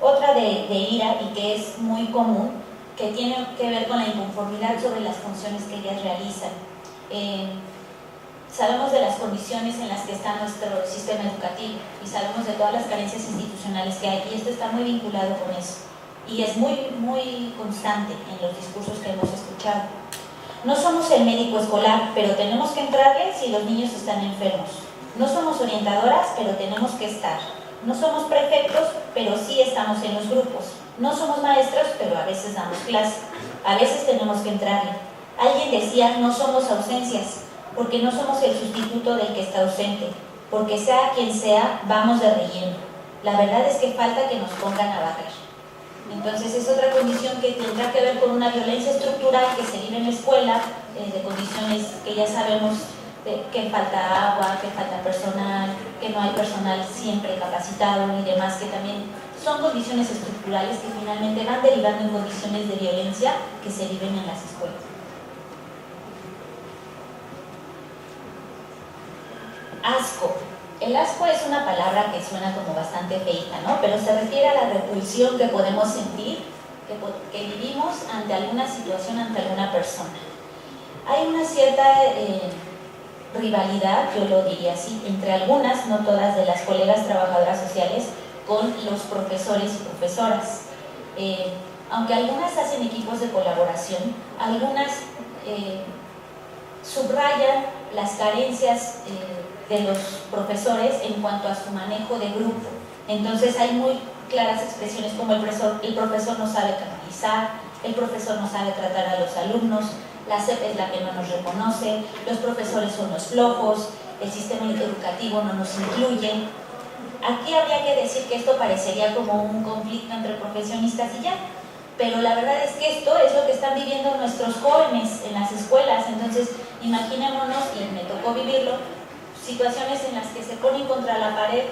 Otra de ira, y que es muy común, que tiene que ver con la inconformidad sobre las funciones que ellas realizan. Sabemos de las condiciones en las que está nuestro sistema educativo y sabemos de todas las carencias institucionales que hay, y esto está muy vinculado con eso y es muy constante en los discursos que hemos escuchado. No somos el médico escolar, pero tenemos que entrarle si los niños están enfermos. No somos orientadoras, pero tenemos que estar. No somos prefectos, pero sí estamos en los grupos. No somos maestros, pero a veces damos clase. A veces tenemos que entrarle. Alguien decía: no somos ausencias, porque no somos el sustituto del que está ausente, porque sea quien sea, vamos de relleno. La verdad es que falta que nos pongan a barrer. Entonces es otra condición que tendrá que ver con una violencia estructural que se vive en la escuela, de condiciones que ya sabemos, que falta agua, que falta personal, que no hay personal siempre capacitado y demás, que también son condiciones estructurales que finalmente van derivando en condiciones de violencia que se viven en las escuelas. Asco. El asco es una palabra que suena como bastante feita, ¿no?, pero se refiere a la repulsión que podemos sentir, que vivimos ante alguna situación, ante alguna persona. Hay una cierta rivalidad, yo lo diría así, entre algunas, no todas, de las colegas trabajadoras sociales con los profesores y profesoras. Aunque algunas hacen equipos de colaboración, algunas subrayan las carencias de los profesores en cuanto a su manejo de grupo. Entonces hay muy claras expresiones como el profesor no sabe canalizar, el profesor no sabe tratar a los alumnos, la SEP es la que no nos reconoce, los profesores son los flojos, el sistema educativo no nos incluye. Aquí habría que decir que esto parecería como un conflicto entre profesionistas y ya, pero la verdad es que esto es lo que están viviendo nuestros jóvenes en las escuelas. Entonces imaginémonos, y me tocó vivirlo, situaciones en las que se ponen contra la pared,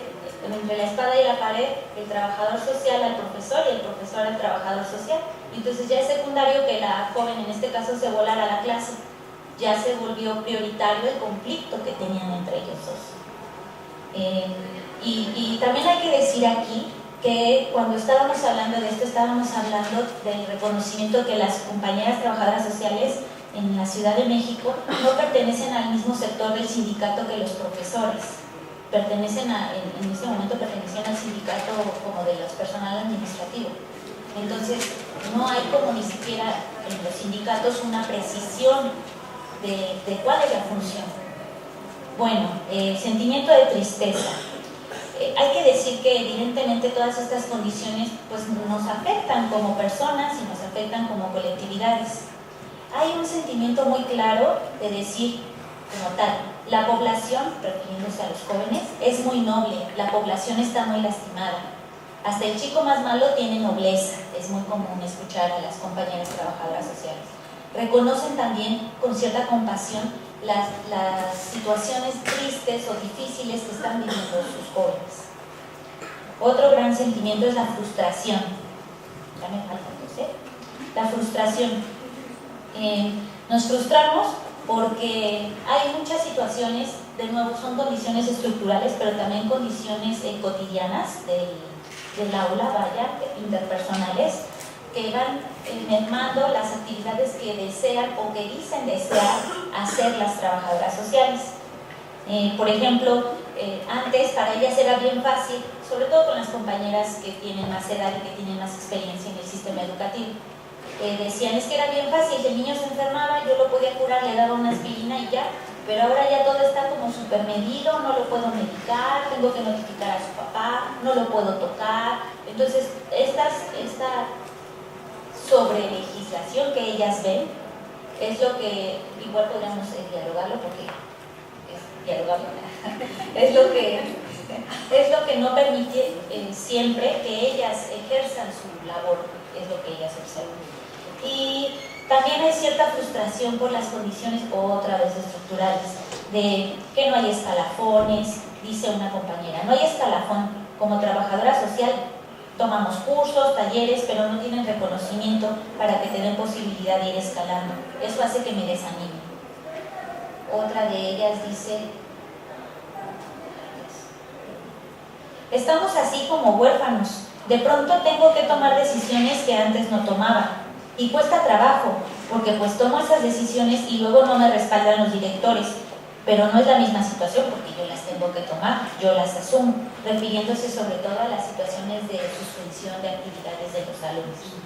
entre la espada y la pared, el trabajador social al profesor y el profesor al trabajador social. Entonces ya es secundario que la joven, en este caso, se volara a la clase. Ya se volvió prioritario el conflicto que tenían entre ellos dos. Y también hay que decir aquí que cuando estábamos hablando de esto, estábamos hablando del reconocimiento que las compañeras trabajadoras sociales en la Ciudad de México no pertenecen al mismo sector del sindicato que los profesores. En este momento pertenecían al sindicato como de los personal administrativo. Entonces no hay como ni siquiera en los sindicatos una precisión de cuál es la función. Bueno, sentimiento de tristeza. Hay que decir que evidentemente todas estas condiciones pues nos afectan como personas y nos afectan como colectividades. Hay un sentimiento muy claro de decir como tal, La población, refiriéndose a los jóvenes, es muy noble, la población está muy lastimada. Hasta el chico más malo tiene nobleza, es muy común escuchar a las compañeras trabajadoras sociales. Reconocen también con cierta compasión las situaciones tristes o difíciles que están viviendo sus jóvenes. Otro gran sentimiento es la frustración. Ya me falta, no sé. La frustración. Nos frustramos porque hay muchas situaciones, de nuevo son condiciones estructurales, pero también condiciones cotidianas del aula, interpersonales, que van mermando las actividades que desean o que dicen desear hacer las trabajadoras sociales. Por ejemplo, antes para ellas era bien fácil, sobre todo con las compañeras que tienen más edad y que tienen más experiencia en el sistema educativo. Decían, es que era bien fácil, el niño se enfermaba, yo lo podía curar, le daba una aspirina y ya, pero ahora ya todo está como súper medido, no lo puedo medicar, tengo que notificar a su papá, no lo puedo tocar. Entonces, esta sobre legislación que ellas ven es lo que, igual podríamos dialogarlo porque es dialogarlo, es lo que no permite siempre que ellas ejerzan su labor, es lo que ellas observan. Y también hay cierta frustración por las condiciones otra vez estructurales, de que no hay escalafones, dice una compañera, no hay escalafón. Como trabajadora social tomamos cursos, talleres, pero no tienen reconocimiento para que te den posibilidad de ir escalando. Eso hace que me desanime. Otra de ellas dice, estamos así como huérfanos, de pronto tengo que tomar decisiones que antes no tomaba. Y cuesta trabajo, porque pues tomo esas decisiones y luego no me respaldan los directores, pero no es la misma situación porque yo las tengo que tomar, yo las asumo, refiriéndose sobre todo a las situaciones de suspensión de actividades de los alumnos.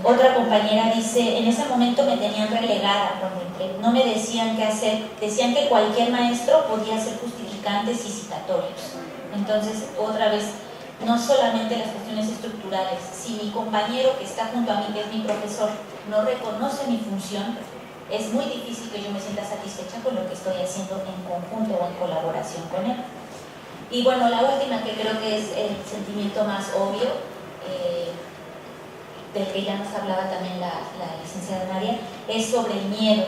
Otra compañera dice, en ese momento me tenían relegada cuando entré, no me decían qué hacer, decían que cualquier maestro podía ser justificantes y citatorios. Entonces, otra vez, no solamente las cuestiones estructurales, si mi compañero que está junto a mí, que es mi profesor, no reconoce mi función, es muy difícil que yo me sienta satisfecha con lo que estoy haciendo en conjunto o en colaboración con él. Y bueno, la última, que creo que es el sentimiento más obvio, del que ya nos hablaba también la licenciada María, es sobre el miedo.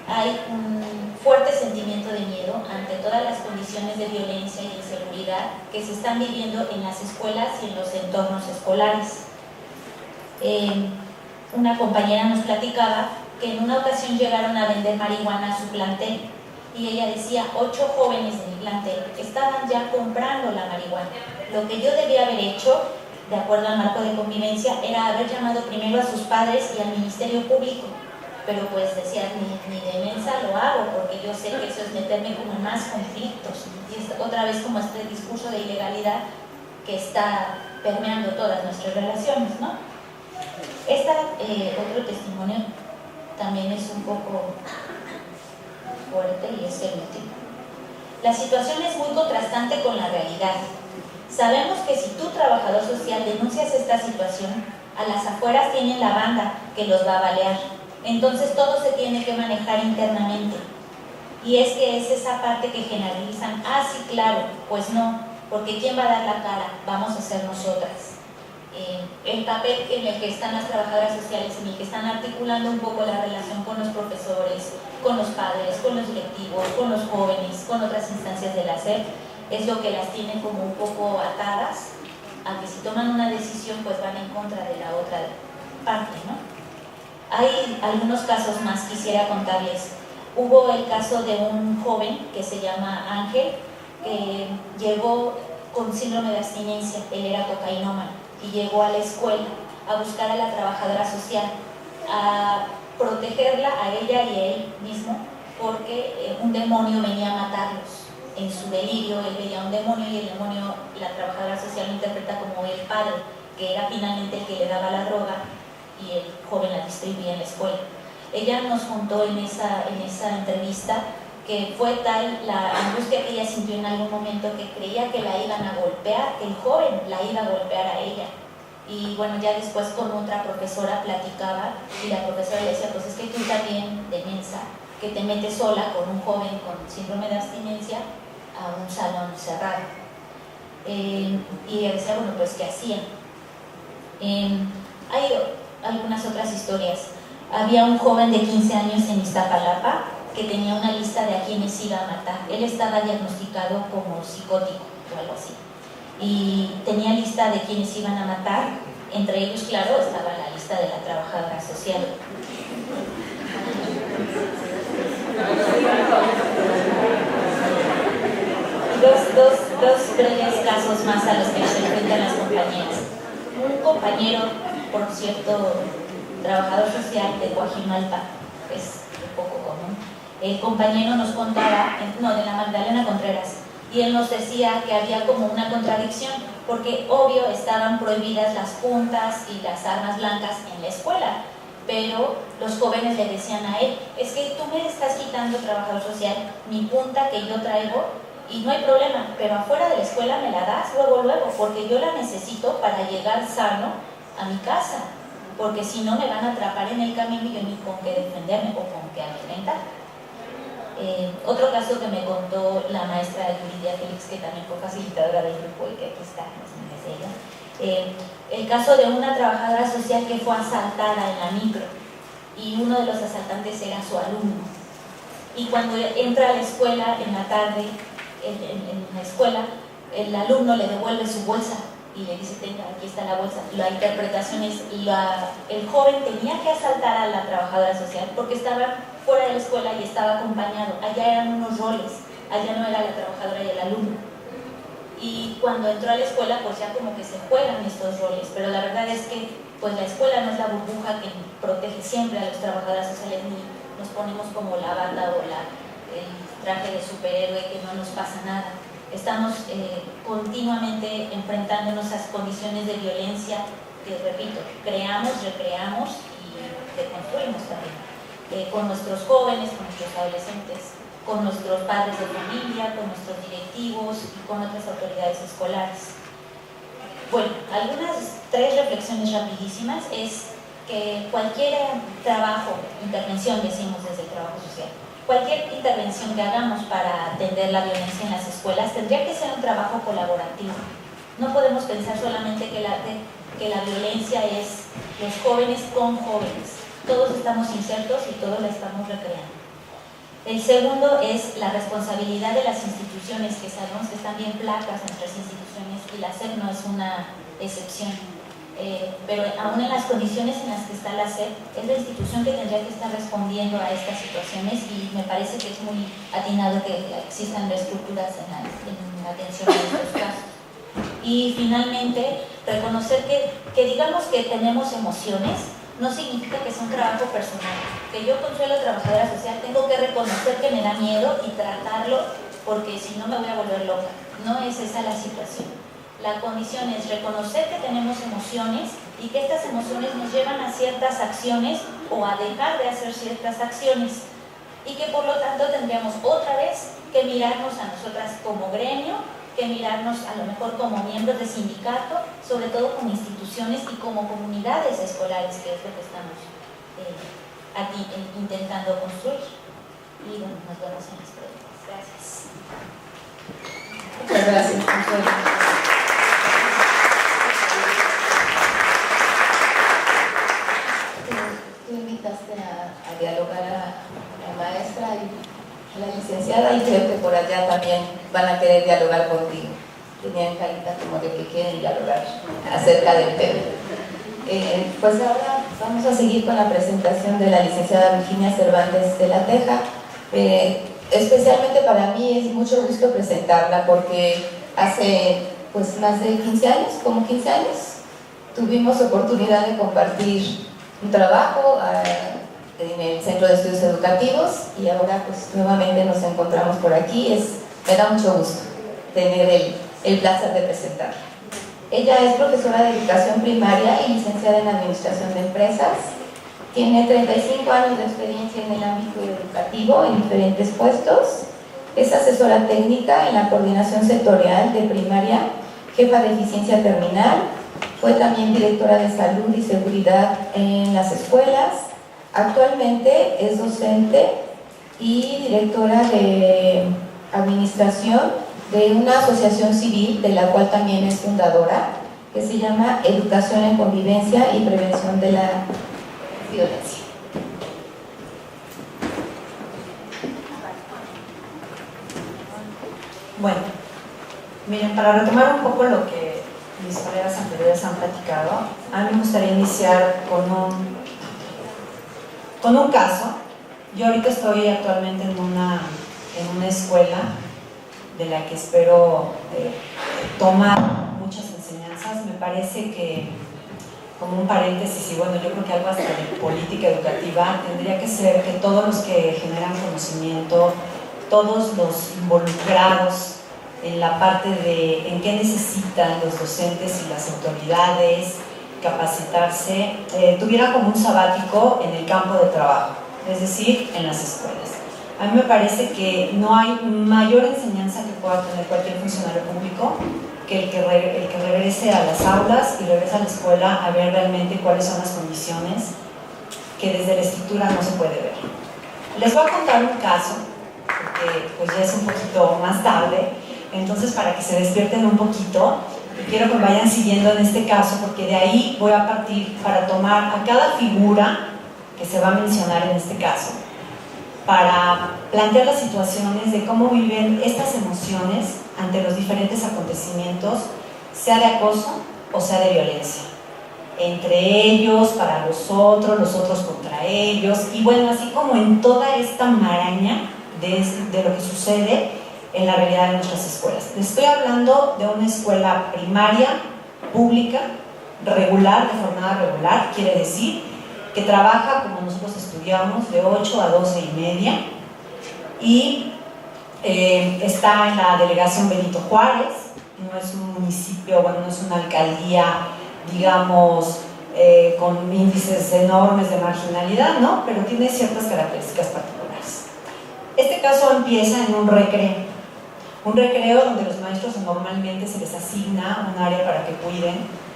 Hay un fuerte sentimiento de miedo ante todas las condiciones de violencia y inseguridad que se están viviendo en las escuelas y en los entornos escolares. Una compañera nos platicaba que en una ocasión llegaron a vender marihuana a su plantel y ella decía, 8 jóvenes de mi plantel estaban ya comprando la marihuana. Lo que yo debía haber hecho, de acuerdo al marco de convivencia, era haber llamado primero a sus padres y al Ministerio Público. Pero pues decía, ni de mensa lo hago, porque yo sé que eso es meterme como en más conflictos. Y es otra vez como este discurso de ilegalidad que está permeando todas nuestras relaciones, ¿no? Otro testimonio también es un poco fuerte y es el último. La situación es muy contrastante con la realidad. Sabemos que si tú, trabajador social, denuncias esta situación, a las afueras tienen la banda que los va a balear. Entonces todo se tiene que manejar internamente. Y es que es esa parte que generalizan, sí, claro, pues no, porque ¿quién va a dar la cara? Vamos a ser nosotras. El papel en el que están las trabajadoras sociales, en el que están articulando un poco la relación con los profesores, con los padres, con los directivos, con los jóvenes, con otras instancias de la SEP, es lo que las tiene como un poco atadas a que si toman una decisión pues van en contra de la otra parte, ¿no? Hay algunos casos más, quisiera contarles. Hubo el caso de un joven que se llama Ángel, que llegó con síndrome de abstinencia, él era cocainómano, y llegó a la escuela a buscar a la trabajadora social, a protegerla a ella y a él mismo, porque un demonio venía a matarlos. En su delirio, él veía un demonio y el demonio, la trabajadora social lo interpreta como el padre, que era finalmente el que le daba la droga y el joven la distribuía en la escuela. Ella nos contó en esa entrevista que fue tal la angustia que ella sintió en algún momento que creía que la iban a golpear, que el joven la iba a golpear a ella. Y bueno, ya después con otra profesora platicaba y la profesora le decía, pues es que tú también de mensa que te metes sola con un joven con síndrome de abstinencia a un salón cerrado. Y ella decía, bueno, pues ¿qué hacía? Hay algunas otras historias. Había un joven de 15 años en Iztapalapa que tenía una lista de a quienes iba a matar. Él estaba diagnosticado como psicótico o algo así. Y tenía lista de quienes iban a matar. Entre ellos, claro, estaba la lista de la trabajadora social. Dos breves casos más a los que se enfrentan las compañeras. Un compañero, por cierto, trabajador social de Coajimalpa, es un poco común. El compañero nos contaba, de la Magdalena Contreras, y él nos decía que había como una contradicción, porque obvio estaban prohibidas las puntas y las armas blancas en la escuela, pero los jóvenes le decían a él, es que tú me estás quitando, trabajador social, mi punta que yo traigo, y no hay problema, pero afuera de la escuela me la das luego, porque yo la necesito para llegar sano a mi casa, porque si no me van a atrapar en el camino y yo ni con qué defenderme o con qué amedrentar. Otro caso que me contó la maestra Yuridia Félix, que también fue facilitadora del grupo y que aquí está, no sé ella, el caso de una trabajadora social que fue asaltada en la micro y uno de los asaltantes era su alumno, y cuando entra a la escuela en la tarde, en la escuela, el alumno le devuelve su bolsa y le dice, tenga, aquí está la bolsa. La interpretación es, el joven tenía que asaltar a la trabajadora social porque estaba fuera de la escuela y estaba acompañado. Allá eran unos roles, allá no era la trabajadora y el alumno. Y cuando entró a la escuela, pues ya como que se juegan estos roles, pero la verdad es que pues la escuela no es la burbuja que protege siempre a las trabajadoras sociales, ni nos ponemos como la bata o el traje de superhéroe que no nos pasa nada. Estamos continuamente enfrentándonos a condiciones de violencia que, repito, creamos, recreamos y deconstruimos también. Con nuestros jóvenes, con nuestros adolescentes, con nuestros padres de familia, con nuestros directivos y con otras autoridades escolares. Bueno, algunas 3 reflexiones rapidísimas es que cualquier trabajo, intervención, decimos desde el trabajo social, cualquier intervención que hagamos para atender la violencia en las escuelas tendría que ser un trabajo colaborativo. No podemos pensar solamente que la violencia es los jóvenes con jóvenes. Todos estamos insertos y todos la estamos recreando. El segundo es la responsabilidad de las instituciones, que sabemos que están bien placas nuestras instituciones y la SEP no es una excepción. Pero aún en las condiciones en las que está la SEP, es la institución que tendría que estar respondiendo a estas situaciones y me parece que es muy atinado que existan reestructuras en la atención a estos casos. Y finalmente, reconocer que digamos que tenemos emociones, no significa que sea un trabajo personal. Que yo consuelo a trabajadora social, tengo que reconocer que me da miedo y tratarlo porque si no me voy a volver loca. No es esa la situación. La condición es reconocer que tenemos emociones y que estas emociones nos llevan a ciertas acciones o a dejar de hacer ciertas acciones y que por lo tanto tendríamos otra vez que mirarnos a nosotras como gremio, que mirarnos a lo mejor como miembros de sindicato, sobre todo como instituciones y como comunidades escolares, que es lo que estamos aquí intentando construir. Y bueno, nos vemos en las preguntas. Gracias. Muchas gracias, Consuelo. Tú invitaste a dialogar a la maestra y a la licenciada y creo que por allá también van a querer dialogar contigo. Tenían carita como de que quieren dialogar acerca del tema. Pues ahora vamos a seguir con la presentación de la licenciada Virginia Cervantes de la Teja. Especialmente para mí es mucho gusto presentarla porque hace pues más de 15 años, como 15 años, tuvimos oportunidad de compartir un trabajo en el Centro de Estudios Educativos y ahora pues nuevamente nos encontramos por aquí. Me da mucho gusto tener el placer de presentarla. Ella es profesora de educación primaria y licenciada en administración de empresas. Tiene 35 años de experiencia en el ámbito educativo en diferentes puestos. Es asesora técnica en la coordinación sectorial de primaria, jefa de eficiencia terminal. Fue también directora de salud y seguridad en las escuelas. Actualmente es docente y directora de administración de una asociación civil de la cual también es fundadora, que se llama Educación en Convivencia y Prevención de la Violencia. Bueno, miren, para retomar un poco lo que mis colegas anteriores han platicado, a mí me gustaría iniciar con un caso. Yo ahorita estoy actualmente en una escuela de la que espero tomar muchas enseñanzas. Me parece que, como un paréntesis, y bueno, yo creo que algo hasta de política educativa, tendría que ser que todos los que generan conocimiento, todos los involucrados en la parte de en qué necesitan los docentes y las autoridades capacitarse, tuviera como un sabático en el campo de trabajo, es decir, en las escuelas. A mí me parece que no hay mayor enseñanza que pueda tener cualquier funcionario público que el que regrese a las aulas y regrese a la escuela a ver realmente cuáles son las condiciones que desde la estructura no se puede ver. Les voy a contar un caso, porque pues ya es un poquito más tarde, entonces para que se despierten un poquito, y quiero que vayan siguiendo en este caso, porque de ahí voy a partir para tomar a cada figura que se va a mencionar en este caso, para plantear las situaciones de cómo viven estas emociones ante los diferentes acontecimientos, sea de acoso o sea de violencia. Entre ellos, para los otros contra ellos, y bueno, así como en toda esta maraña de lo que sucede en la realidad de nuestras escuelas. Les estoy hablando de una escuela primaria, pública, regular, de jornada regular, quiere decir que trabaja como nosotros estudiamos de 8 a 12:30 y está en la delegación Benito Juárez. No es un municipio, bueno, no es una alcaldía, digamos, con índices enormes de marginalidad, ¿no? Pero tiene ciertas características particulares. Este caso empieza en un recreo donde los maestros normalmente se les asigna un área para que cuiden,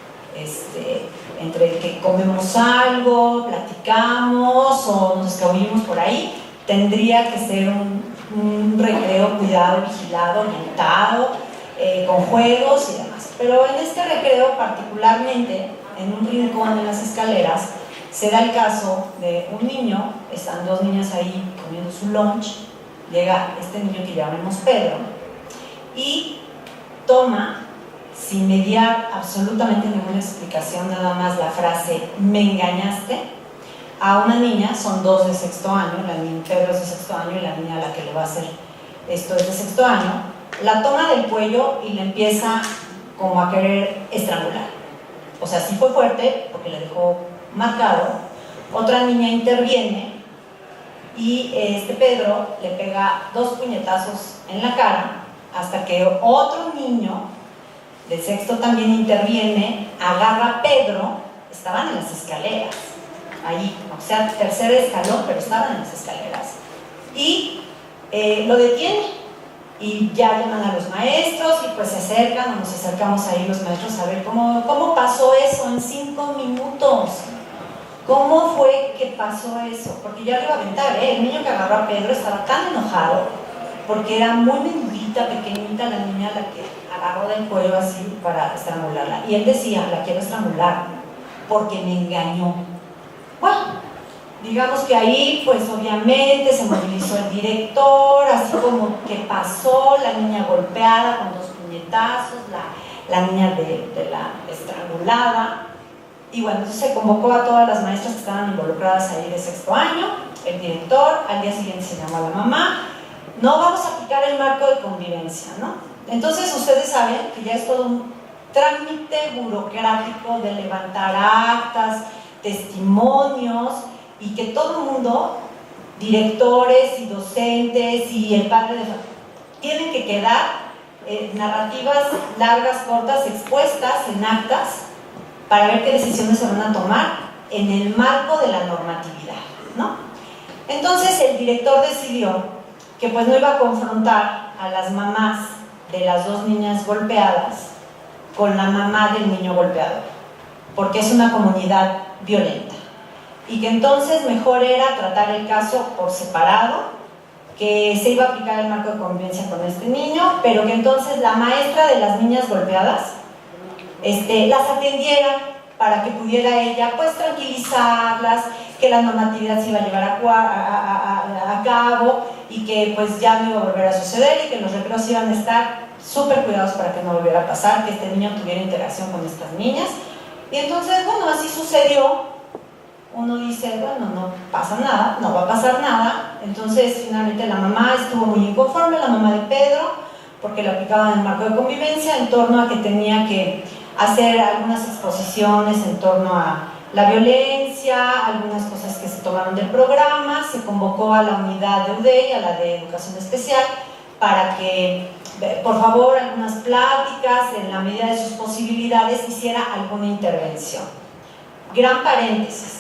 entre que comemos algo, platicamos o nos escabullimos por ahí, tendría que ser un recreo cuidado, vigilado, orientado, con juegos y demás. Pero en este recreo, particularmente en un rincón en las escaleras, se da el caso de un niño, están dos niñas ahí comiendo su lunch, llega este niño que llamamos Pedro y toma, sin mediar absolutamente ninguna explicación, nada más la frase "me engañaste", a una niña, son dos de sexto año, Pedro es de sexto año y la niña a la que le va a hacer esto es de sexto año, la toma del cuello y le empieza como a querer estrangular. O sea, sí fue fuerte porque le dejó marcado. Otra niña interviene y Pedro le pega 2 puñetazos en la cara hasta que otro niño de sexto también interviene, agarra a Pedro, estaban en las escaleras, ahí, o sea, tercer escalón, pero estaban en las escaleras, y lo detiene, y ya llaman a los maestros, y pues se acercan, o nos acercamos ahí los maestros a ver cómo pasó eso en 5 minutos, cómo fue que pasó eso, porque ya lo iba a aventar, el niño que agarró a Pedro estaba tan enojado, porque era muy menudita, pequeñita la niña la que agarró del cuello así para estrangularla. Y él decía, la quiero estrangular porque me engañó. Bueno, digamos que ahí pues obviamente se movilizó el director, así como que pasó, la niña golpeada con 2 puñetazos, la niña de la estrangulada. Y bueno, entonces se convocó a todas las maestras que estaban involucradas ahí de sexto año, el director, al día siguiente se llamó a la mamá. No vamos a aplicar el marco de convivencia, ¿no? Entonces ustedes saben que ya es todo un trámite burocrático de levantar actas, testimonios, y que todo el mundo, directores y docentes y el padre de familia, tienen que quedar narrativas largas, cortas, expuestas en actas para ver qué decisiones se van a tomar en el marco de la normatividad, ¿no? Entonces el director decidió que pues no iba a confrontar a las mamás de las 2 niñas golpeadas con la mamá del niño golpeador, porque es una comunidad violenta, y que entonces mejor era tratar el caso por separado que se iba a aplicar el marco de convivencia con este niño, pero que entonces la maestra de las niñas golpeadas las atendiera para que pudiera ella pues tranquilizarlas, que la normatividad se iba a llevar a cabo y que pues ya no iba a volver a suceder y que los recreos iban a estar súper cuidados para que no volviera a pasar, que este niño tuviera interacción con estas niñas. Y entonces, bueno, así sucedió. Uno dice, bueno, no pasa nada, no va a pasar nada. Entonces, finalmente la mamá estuvo muy inconforme, la mamá de Pedro, porque le aplicaban el marco de convivencia en torno a que tenía que hacer algunas exposiciones en torno a la violencia, algunas cosas que se tomaron del programa. Se convocó a la unidad de UDEI, a la de Educación Especial, para que, por favor, algunas pláticas, en la medida de sus posibilidades, hiciera alguna intervención. Gran paréntesis.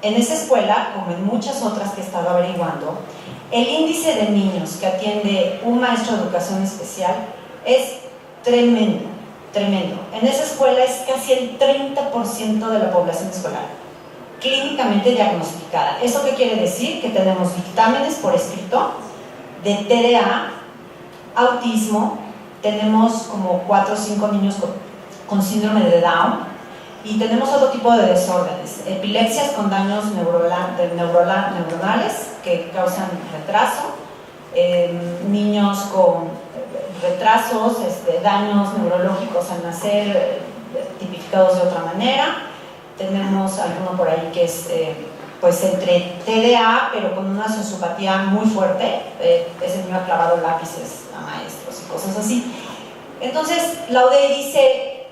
En esa escuela, como en muchas otras que he estado averiguando, el índice de niños que atiende un maestro de educación especial es tremendo, tremendo. En esa escuela es casi el 30% de la población escolar clínicamente diagnosticada. ¿Eso qué quiere decir? Que tenemos dictámenes por escrito de TDA, autismo, tenemos como 4 o 5 niños con síndrome de Down, y tenemos otro tipo de desórdenes, epilepsias con daños neuronales que causan retraso, niños con retrasos, daños neurológicos al nacer, tipificados de otra manera. Tenemos alguno por ahí que es pues entre TDA, pero con una sociopatía muy fuerte. Ese niño ha clavado lápices a maestros y cosas así. Entonces la UDEI dice,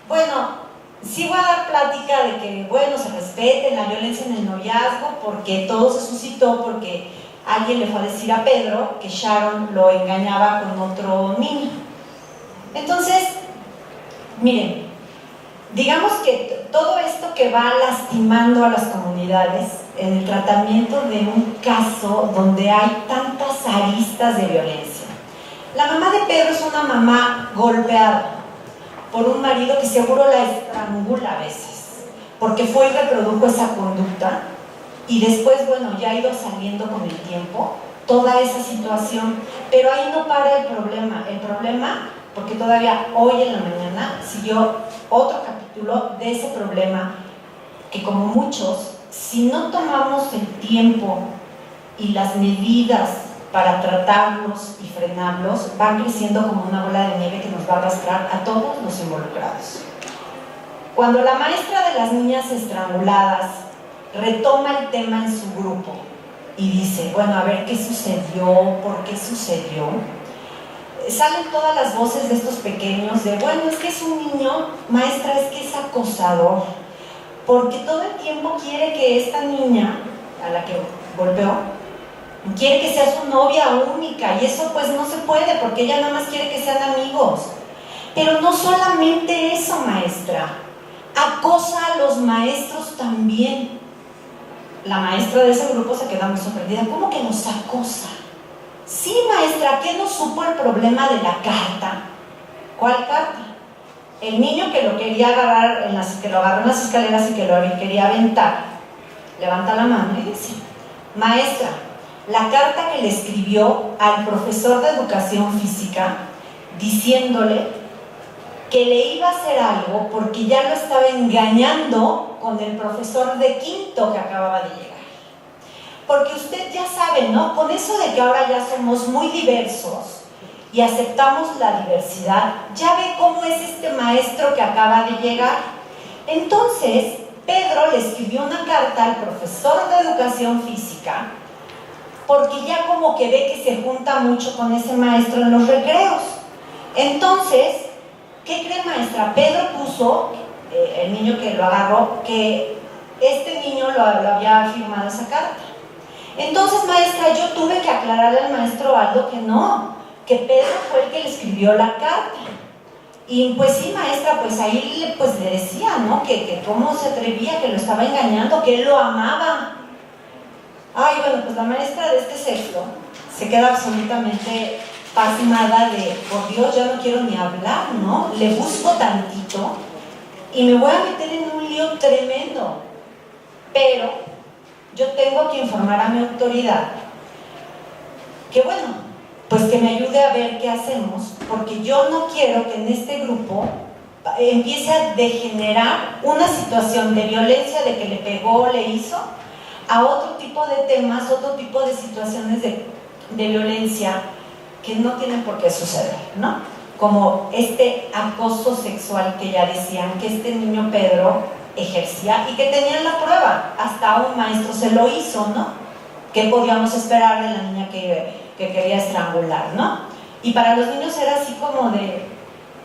bueno, sí voy a dar plática de que, bueno, se respete la violencia en el noviazgo, porque todo se suscitó porque alguien le fue a decir a Pedro que Sharon lo engañaba con otro niño. Entonces, miren, digamos que todo esto que va lastimando a las comunidades en el tratamiento de un caso donde hay tantas aristas de violencia. La mamá de Pedro es una mamá golpeada por un marido que seguro la estrangula a veces, porque fue y reprodujo esa conducta, y después, bueno, ya ha ido saliendo con el tiempo toda esa situación, pero ahí no para el problema, porque todavía hoy en la mañana siguió otro capítulo de ese problema, que como muchos, si no tomamos el tiempo y las medidas para tratarlos y frenarlos, van creciendo como una bola de nieve que nos va a arrastrar a todos los involucrados. Cuando la maestra de las niñas estranguladas retoma el tema en su grupo y dice, bueno, a ver qué sucedió, por qué sucedió, salen todas las voces de estos pequeños de, bueno, es que es un niño, maestra, es que es acosador, porque todo el tiempo quiere que esta niña, a la que golpeó, quiere que sea su novia única, y eso pues no se puede, porque ella nada más quiere que sean amigos. Pero no solamente eso, maestra, acosa a los maestros también. La maestra de ese grupo se queda muy sorprendida. ¿Cómo que los acosa? Sí, maestra, ¿qué no supo el problema de la carta? ¿Cuál carta? El niño que lo quería agarrar, que lo agarró en las escaleras y que lo quería aventar, levanta la mano y dice, maestra, la carta que le escribió al profesor de educación física diciéndole que le iba a hacer algo porque ya lo estaba engañando con el profesor de quinto que acababa de llegar. Porque usted ya sabe, ¿no? Con eso de que ahora ya somos muy diversos y aceptamos la diversidad, ya ve cómo es este maestro que acaba de llegar. Entonces, Pedro le escribió una carta al profesor de educación física porque ya como que ve que se junta mucho con ese maestro en los recreos. Entonces, ¿qué cree, maestra? Pedro puso, el niño que lo agarró, que este niño lo había firmado esa carta. Entonces, maestra, yo tuve que aclararle al maestro Aldo que no, que Pedro fue el que le escribió la carta. Y pues sí, maestra, pues ahí pues le decía, ¿no? Que cómo se atrevía, que lo estaba engañando, que él lo amaba. Ay, bueno, pues la maestra de este sexto se queda absolutamente pasmada de, por Dios, ya no quiero ni hablar, ¿no? Le busco tantito y me voy a meter en un lío tremendo. Pero yo tengo que informar a mi autoridad que bueno, pues que me ayude a ver qué hacemos, porque yo no quiero que en este grupo empiece a degenerar una situación de violencia, de que le pegó, le hizo, a otro tipo de temas, otro tipo de situaciones de violencia que no tienen por qué suceder, ¿no? Como este acoso sexual que ya decían que este niño Pedro ejercía y que tenían la prueba, hasta un maestro se lo hizo, ¿no? ¿Qué podíamos esperar de la niña que quería estrangular, ¿no? Y para los niños era así como de,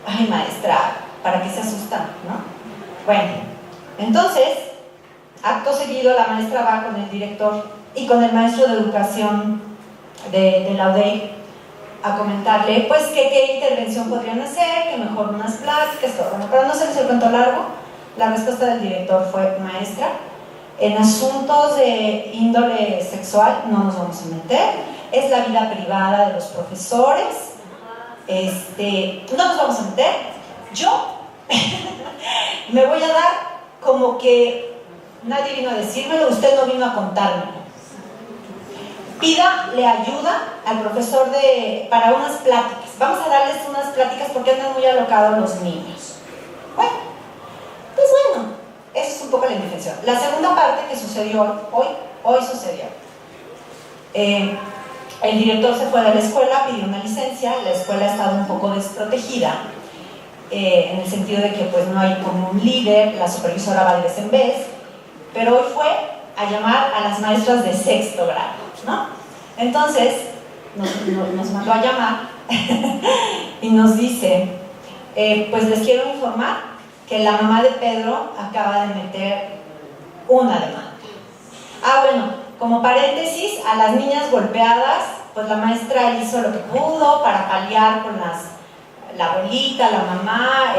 ay maestra, ¿para qué se asustan, no? Bueno, entonces, acto seguido la maestra va con el director y con el maestro de educación de la UDEI a comentarle, pues, que qué intervención podrían hacer, que mejor unas pláticas, todo. Bueno, para no hacerles el cuento largo, la respuesta del director fue, maestra, en asuntos de índole sexual no nos vamos a meter, es la vida privada de los profesores, no nos vamos a meter, yo me voy a dar como que nadie vino a decírmelo, usted no vino a contármelo. Pídale ayuda al profesor para unas pláticas. Vamos a darles unas pláticas porque andan muy alocados los niños. Bueno, pues bueno, eso es un poco la indefensión. La segunda parte que sucedió hoy sucedió. El director se fue de la escuela, pidió una licencia, la escuela ha estado un poco desprotegida, en el sentido de que pues no hay como un líder, la supervisora va de vez en vez, pero hoy fue a llamar a las maestras de sexto grado, ¿no? Entonces nos mandó a llamar y nos dice, pues les quiero informar que la mamá de Pedro acaba de meter una demanda. Ah, bueno, como paréntesis, a las niñas golpeadas, pues la maestra hizo lo que pudo para paliar con la abuelita, la mamá,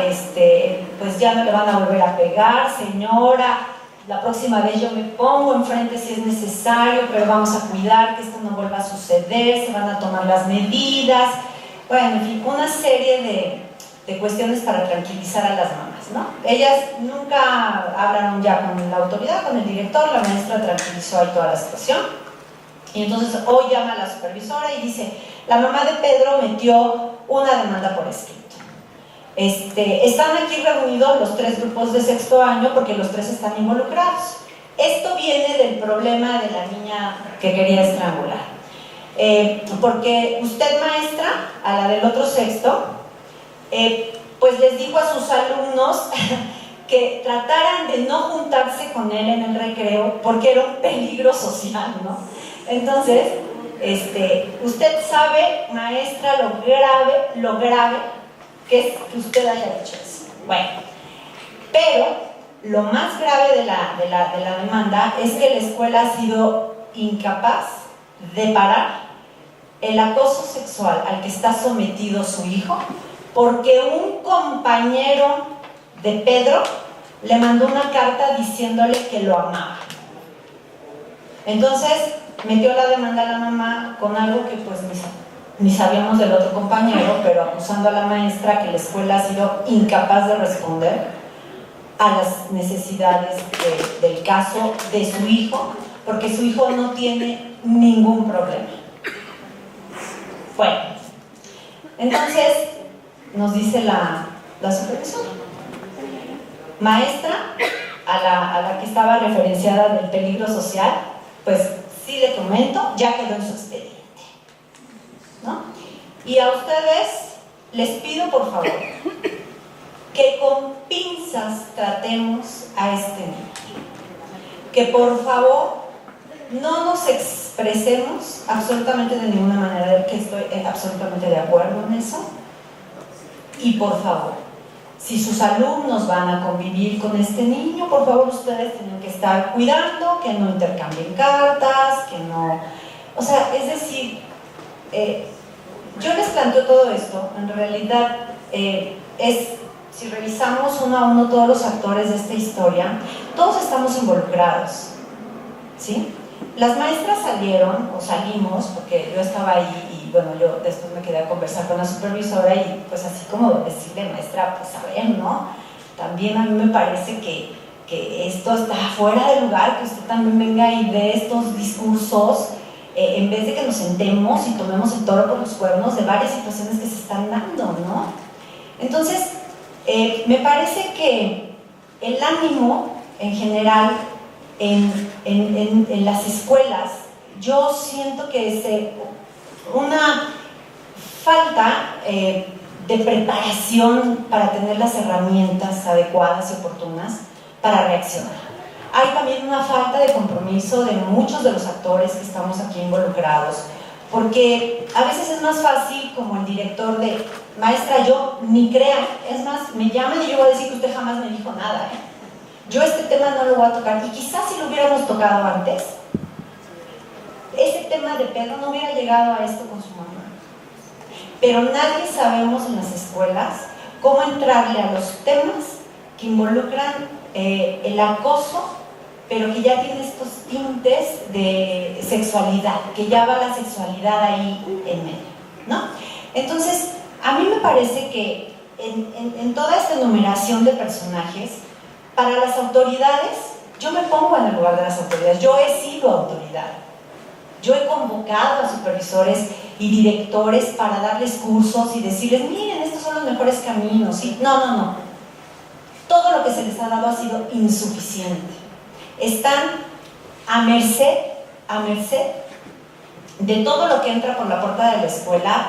pues ya no le van a volver a pegar, señora, la próxima vez yo me pongo enfrente si es necesario, pero vamos a cuidar que esto no vuelva a suceder, se van a tomar las medidas, bueno, en fin, una serie de cuestiones para tranquilizar a las mamás, ¿no? Ellas nunca hablaron ya con la autoridad, con el director, la maestra tranquilizó ahí toda la situación, y entonces hoy llama a la supervisora y dice, la mamá de Pedro metió una demanda por escrito. Están aquí reunidos los 3 grupos de sexto año porque los 3 están involucrados. Esto viene del problema de la niña que quería estrangular. Porque usted, maestra, a la del otro sexto, pues les dijo a sus alumnos que trataran de no juntarse con él en el recreo porque era un peligro social, ¿no? Entonces, usted sabe, maestra, lo grave que es que usted haya dicho eso. Bueno, pero lo más grave de la demanda es que la escuela ha sido incapaz de parar el acoso sexual al que está sometido su hijo, porque un compañero de Pedro le mandó una carta diciéndole que lo amaba. Entonces metió la demanda a la mamá con algo que pues ni sabíamos del otro compañero, pero acusando a la maestra que la escuela ha sido incapaz de responder a las necesidades del caso de su hijo, porque su hijo no tiene ningún problema. Bueno, entonces nos dice la supervisora, maestra, a la que estaba referenciada del peligro social, pues sí le comento, ya quedó en su expediente, ¿no? Y a ustedes les pido por favor que con pinzas tratemos a este niño, que por favor no nos expresemos absolutamente de ninguna manera, que estoy absolutamente de acuerdo en eso, y por favor, si sus alumnos van a convivir con este niño, por favor ustedes tienen que estar cuidando que no intercambien cartas, que no... O sea, es decir, yo les planteo todo esto, en realidad si revisamos uno a uno todos los actores de esta historia, todos estamos involucrados, ¿sí? Las maestras salimos, porque yo estaba ahí y bueno, yo después me quedé a conversar con la supervisora y pues así como decirle, maestra, pues a ver, ¿no? También a mí me parece que esto está fuera de lugar, que usted también venga y dé estos discursos en vez de que nos sentemos y tomemos el toro por los cuernos de varias situaciones que se están dando, ¿no? Entonces, me parece que el ánimo en general en las escuelas, yo siento que es una falta de preparación para tener las herramientas adecuadas y oportunas para reaccionar. Hay también una falta de compromiso de muchos de los actores que estamos aquí involucrados, porque a veces es más fácil como el director de maestra, yo ni crea, es más, me llaman y yo voy a decir que usted jamás me dijo nada, yo este tema no lo voy a tocar, y quizás si lo hubiéramos tocado antes, ese tema de Pedro no hubiera llegado a esto con su mamá. Pero nadie sabemos en las escuelas cómo entrarle a los temas que involucran el acoso, pero que ya tiene estos tintes de sexualidad, que ya va la sexualidad ahí en medio, ¿no? Entonces, a mí me parece que en toda esta enumeración de personajes, para las autoridades, yo me pongo en el lugar de las autoridades, yo he sido autoridad. Yo he convocado a supervisores y directores para darles cursos y decirles, miren, estos son los mejores caminos. ¿Sí? No. Todo lo que se les ha dado ha sido insuficiente. Están a merced de todo lo que entra por la puerta de la escuela,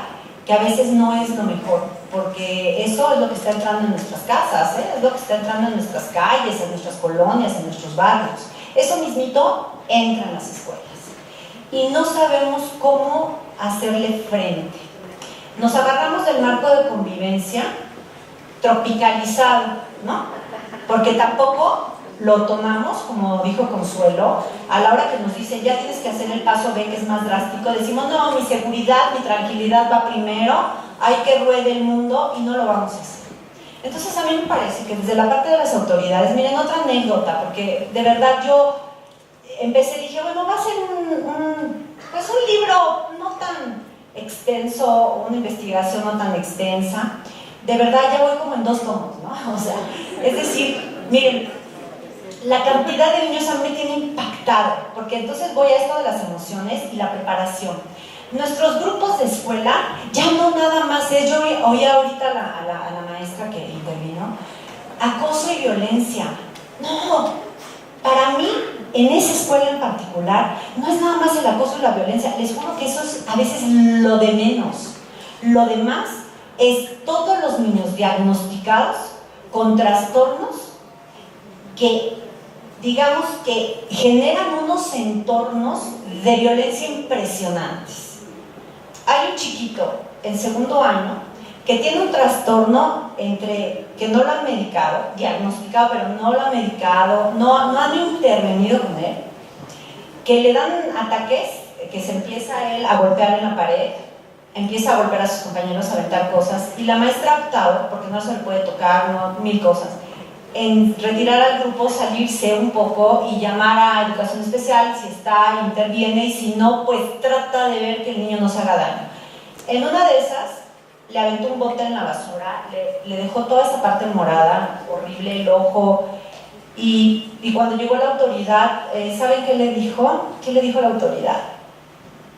que a veces no es lo mejor, porque eso es lo que está entrando en nuestras casas, es lo que está entrando en nuestras calles, en nuestras colonias, en nuestros barrios. Eso mismito entra en las escuelas. Y no sabemos cómo hacerle frente. Nos agarramos del marco de convivencia tropicalizado, ¿no? Porque tampoco lo tomamos, como dijo Consuelo, a la hora que nos dice, ya tienes que hacer el paso B, que es más drástico, decimos, no, mi seguridad, mi tranquilidad va primero, hay que ruede el mundo y no lo vamos a hacer. Entonces a mí me parece que desde la parte de las autoridades, miren, otra anécdota, porque de verdad yo empecé, dije, bueno, va a ser pues un libro no tan extenso, una investigación no tan extensa. De verdad ya voy como en 2 tomos, ¿no? O sea, es decir, miren, la cantidad de niños a mí me tiene impactado, porque entonces voy a esto de las emociones y la preparación. Nuestros grupos de escuela ya no nada más es, yo oí ahorita a la maestra que intervino, acoso y violencia. No. Para mí, en esa escuela en particular, no es nada más el acoso y la violencia. Les juro que eso es a veces lo de menos. Lo demás es todos los niños diagnosticados con trastornos que, digamos que generan unos entornos de violencia impresionantes. Hay un chiquito en 2º año que tiene un trastorno entre que no lo han medicado, diagnosticado, pero no lo han medicado, no han intervenido con él, que le dan ataques, que se empieza él a golpear en la pared, empieza a golpear a sus compañeros, a aventar cosas, y la maestra ha optado, porque no se le puede tocar, no, 1000 cosas, en retirar al grupo, salirse un poco y llamar a educación especial, si está, interviene, y si no, pues trata de ver que el niño no se haga daño. En una de esas, le aventó un bote en la basura, le dejó toda esa parte morada, horrible, el ojo, y cuando llegó la autoridad, ¿saben qué le dijo? ¿Qué le dijo la autoridad?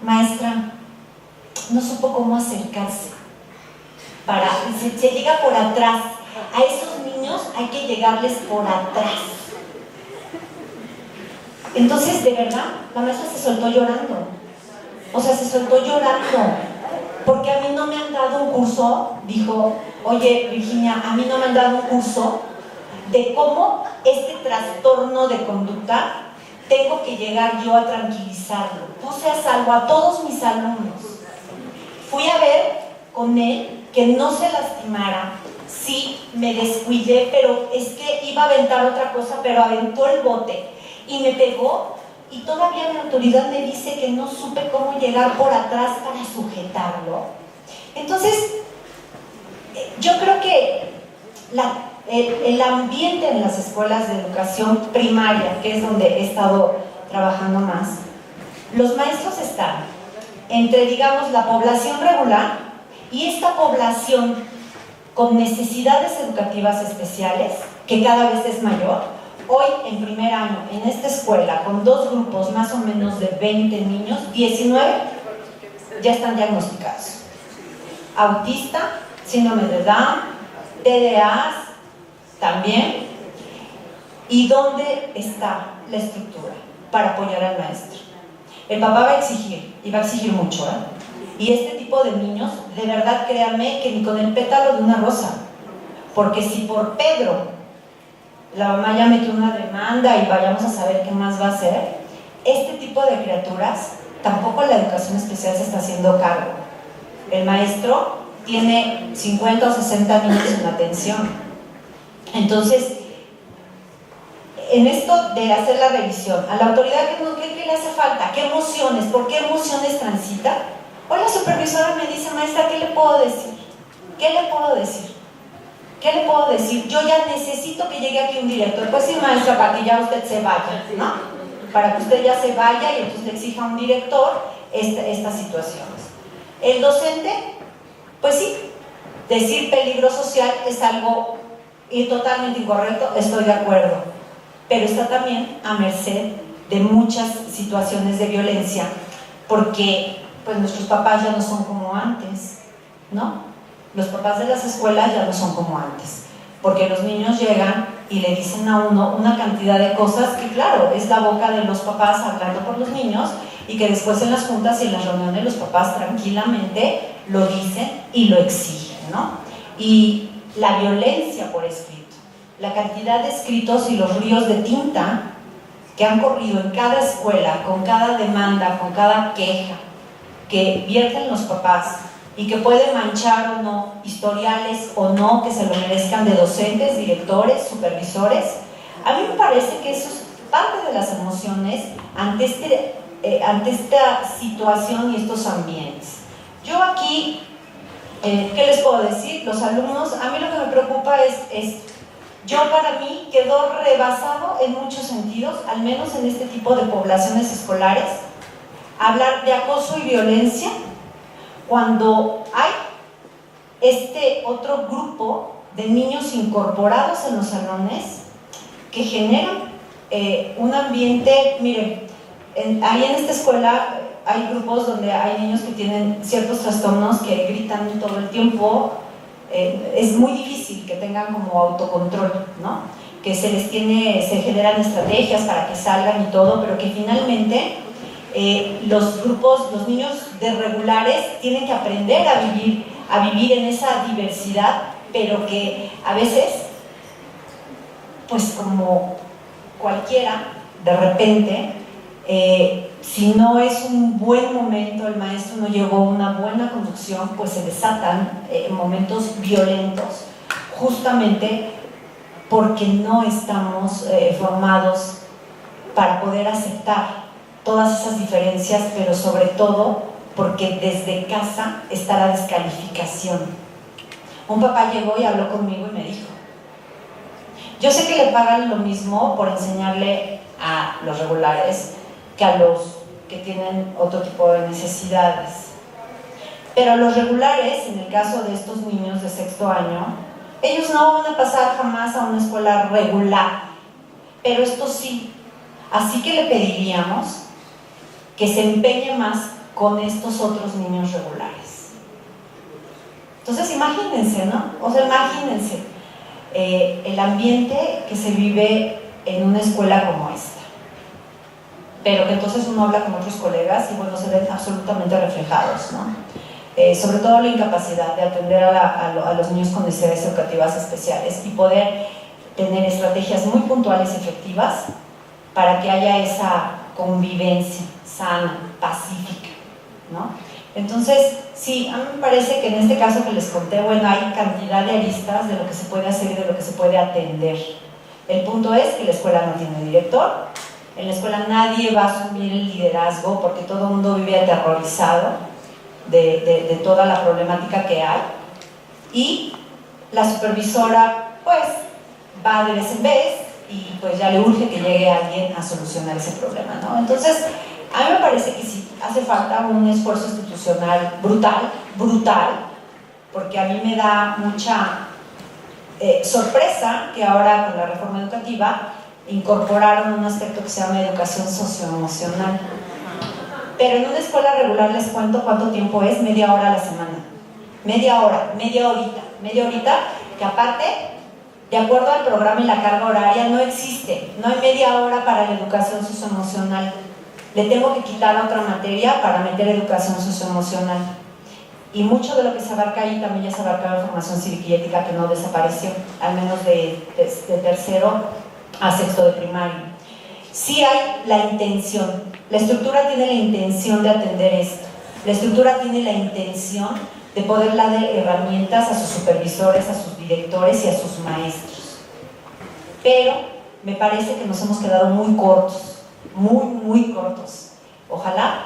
Maestra, no supo cómo acercarse, se llega por atrás, a esos niños hay que llegarles por atrás. Entonces, de verdad, la maestra se soltó llorando, porque a mí no me han dado un curso, dijo, oye Virginia, a mí no me han dado un curso de cómo este trastorno de conducta tengo que llegar yo a tranquilizarlo. Puse a salvo a todos mis alumnos. Fui a ver con él que no se lastimara. Sí, me descuidé, pero es que iba a aventar otra cosa, pero aventó el bote y me pegó. Y todavía la autoridad me dice que no supe cómo llegar por atrás para sujetarlo. Entonces, yo creo que el ambiente en las escuelas de educación primaria, que es donde he estado trabajando más, los maestros están entre, digamos, la población regular y esta población con necesidades educativas especiales, que cada vez es mayor, Hoy, en primer año, en esta escuela, con 2 grupos más o menos de 20 niños, 19 ya están diagnosticados. Autista, síndrome de Down, TDA también. ¿Y dónde está la estructura para apoyar al maestro? El papá va a exigir, y va a exigir mucho, Y este tipo de niños, de verdad, créanme que ni con el pétalo de una rosa. Porque si por Pedro la mamá ya metió una demanda y vayamos a saber qué más va a hacer, este tipo de criaturas, tampoco la educación especial se está haciendo cargo. El maestro tiene 50 o 60 niños en atención. Entonces, en esto de hacer la revisión, a la autoridad, ¿qué le hace falta? ¿Qué emociones? ¿Por qué emociones transita? Hoy la supervisora me dice, maestra, ¿qué le puedo decir? ¿Qué le puedo decir? ¿Qué le puedo decir? Yo ya necesito que llegue aquí un director. Pues sí, maestra, para que ya usted se vaya, ¿no? Para que usted ya se vaya y entonces le exija a un director estas situaciones. El docente, pues sí, decir peligro social es algo totalmente incorrecto, estoy de acuerdo, pero está también a merced de muchas situaciones de violencia, porque pues nuestros papás ya no son como antes, ¿no? Los papás de las escuelas ya no son como antes, porque los niños llegan y le dicen a uno una cantidad de cosas que, claro, es la boca de los papás hablando por los niños, y que después en las juntas y en las reuniones los papás tranquilamente lo dicen y lo exigen, ¿no? Y la violencia por escrito, la cantidad de escritos y los ríos de tinta que han corrido en cada escuela, con cada demanda, con cada queja que vierten los papás, y que puede manchar o no historiales o no que se lo merezcan de docentes, directores, supervisores. A mí me parece que eso es parte de las emociones ante esta situación y estos ambientes. Yo aquí, ¿qué les puedo decir? Los alumnos, a mí lo que me preocupa es yo, para mí quedó rebasado en muchos sentidos, al menos en este tipo de poblaciones escolares, hablar de acoso y violencia, cuando hay este otro grupo de niños incorporados en los salones que generan un ambiente. Miren, ahí en esta escuela hay grupos donde hay niños que tienen ciertos trastornos, que gritan todo el tiempo. Es muy difícil que tengan como autocontrol, ¿no? Que se generan estrategias para que salgan y todo, pero que finalmente los niños de regulares tienen que aprender a vivir en esa diversidad, pero que a veces, pues como cualquiera, de repente, si no es un buen momento, el maestro no llevó una buena conducción, pues se desatan momentos violentos, justamente porque no estamos formados para poder aceptar todas esas diferencias, pero sobre todo porque desde casa está la descalificación. Un papá llegó y habló conmigo y me dijo, yo sé que le pagan lo mismo por enseñarle a los regulares que a los que tienen otro tipo de necesidades, pero los regulares, en el caso de estos niños de 6º año, ellos no van a pasar jamás a una escuela regular, pero estos sí. Así que le pediríamos que se empeñe más con estos otros niños regulares. Entonces imagínense, ¿no? O sea, imagínense el ambiente que se vive en una escuela como esta, pero que entonces uno habla con otros colegas y bueno, se ven absolutamente reflejados, ¿no? Sobre todo la incapacidad de atender a los niños con necesidades educativas especiales y poder tener estrategias muy puntuales y efectivas para que haya esa convivencia sana, pacífica, ¿no? Entonces, sí, a mí me parece que en este caso que les conté, bueno, hay cantidad de aristas de lo que se puede hacer y de lo que se puede atender. El punto es que la escuela no tiene director, en la escuela nadie va a asumir el liderazgo porque todo el mundo vive aterrorizado de toda la problemática que hay, y la supervisora pues va de vez en vez y pues ya le urge que llegue alguien a solucionar ese problema, ¿no? Entonces, a mí me parece que sí hace falta un esfuerzo institucional brutal, porque a mí me da mucha sorpresa que ahora con la reforma educativa incorporaron un aspecto que se llama educación socioemocional. Pero en una escuela regular les cuento cuánto tiempo es, media hora a la semana. Media hora, media horita, que aparte, de acuerdo al programa y la carga horaria, no existe. No hay media hora para la educación socioemocional. Le tengo que quitar otra materia para meter educación socioemocional. Y mucho de lo que se abarca ahí también ya se abarcaba en formación cívica y ética, que no desapareció, al menos de tercero a sexto de primaria. Sí hay la intención, la estructura tiene la intención de atender esto, la estructura tiene la intención de poder dar herramientas a sus supervisores, a sus directores y a sus maestros. Pero me parece que nos hemos quedado muy cortos, muy cortos. Ojalá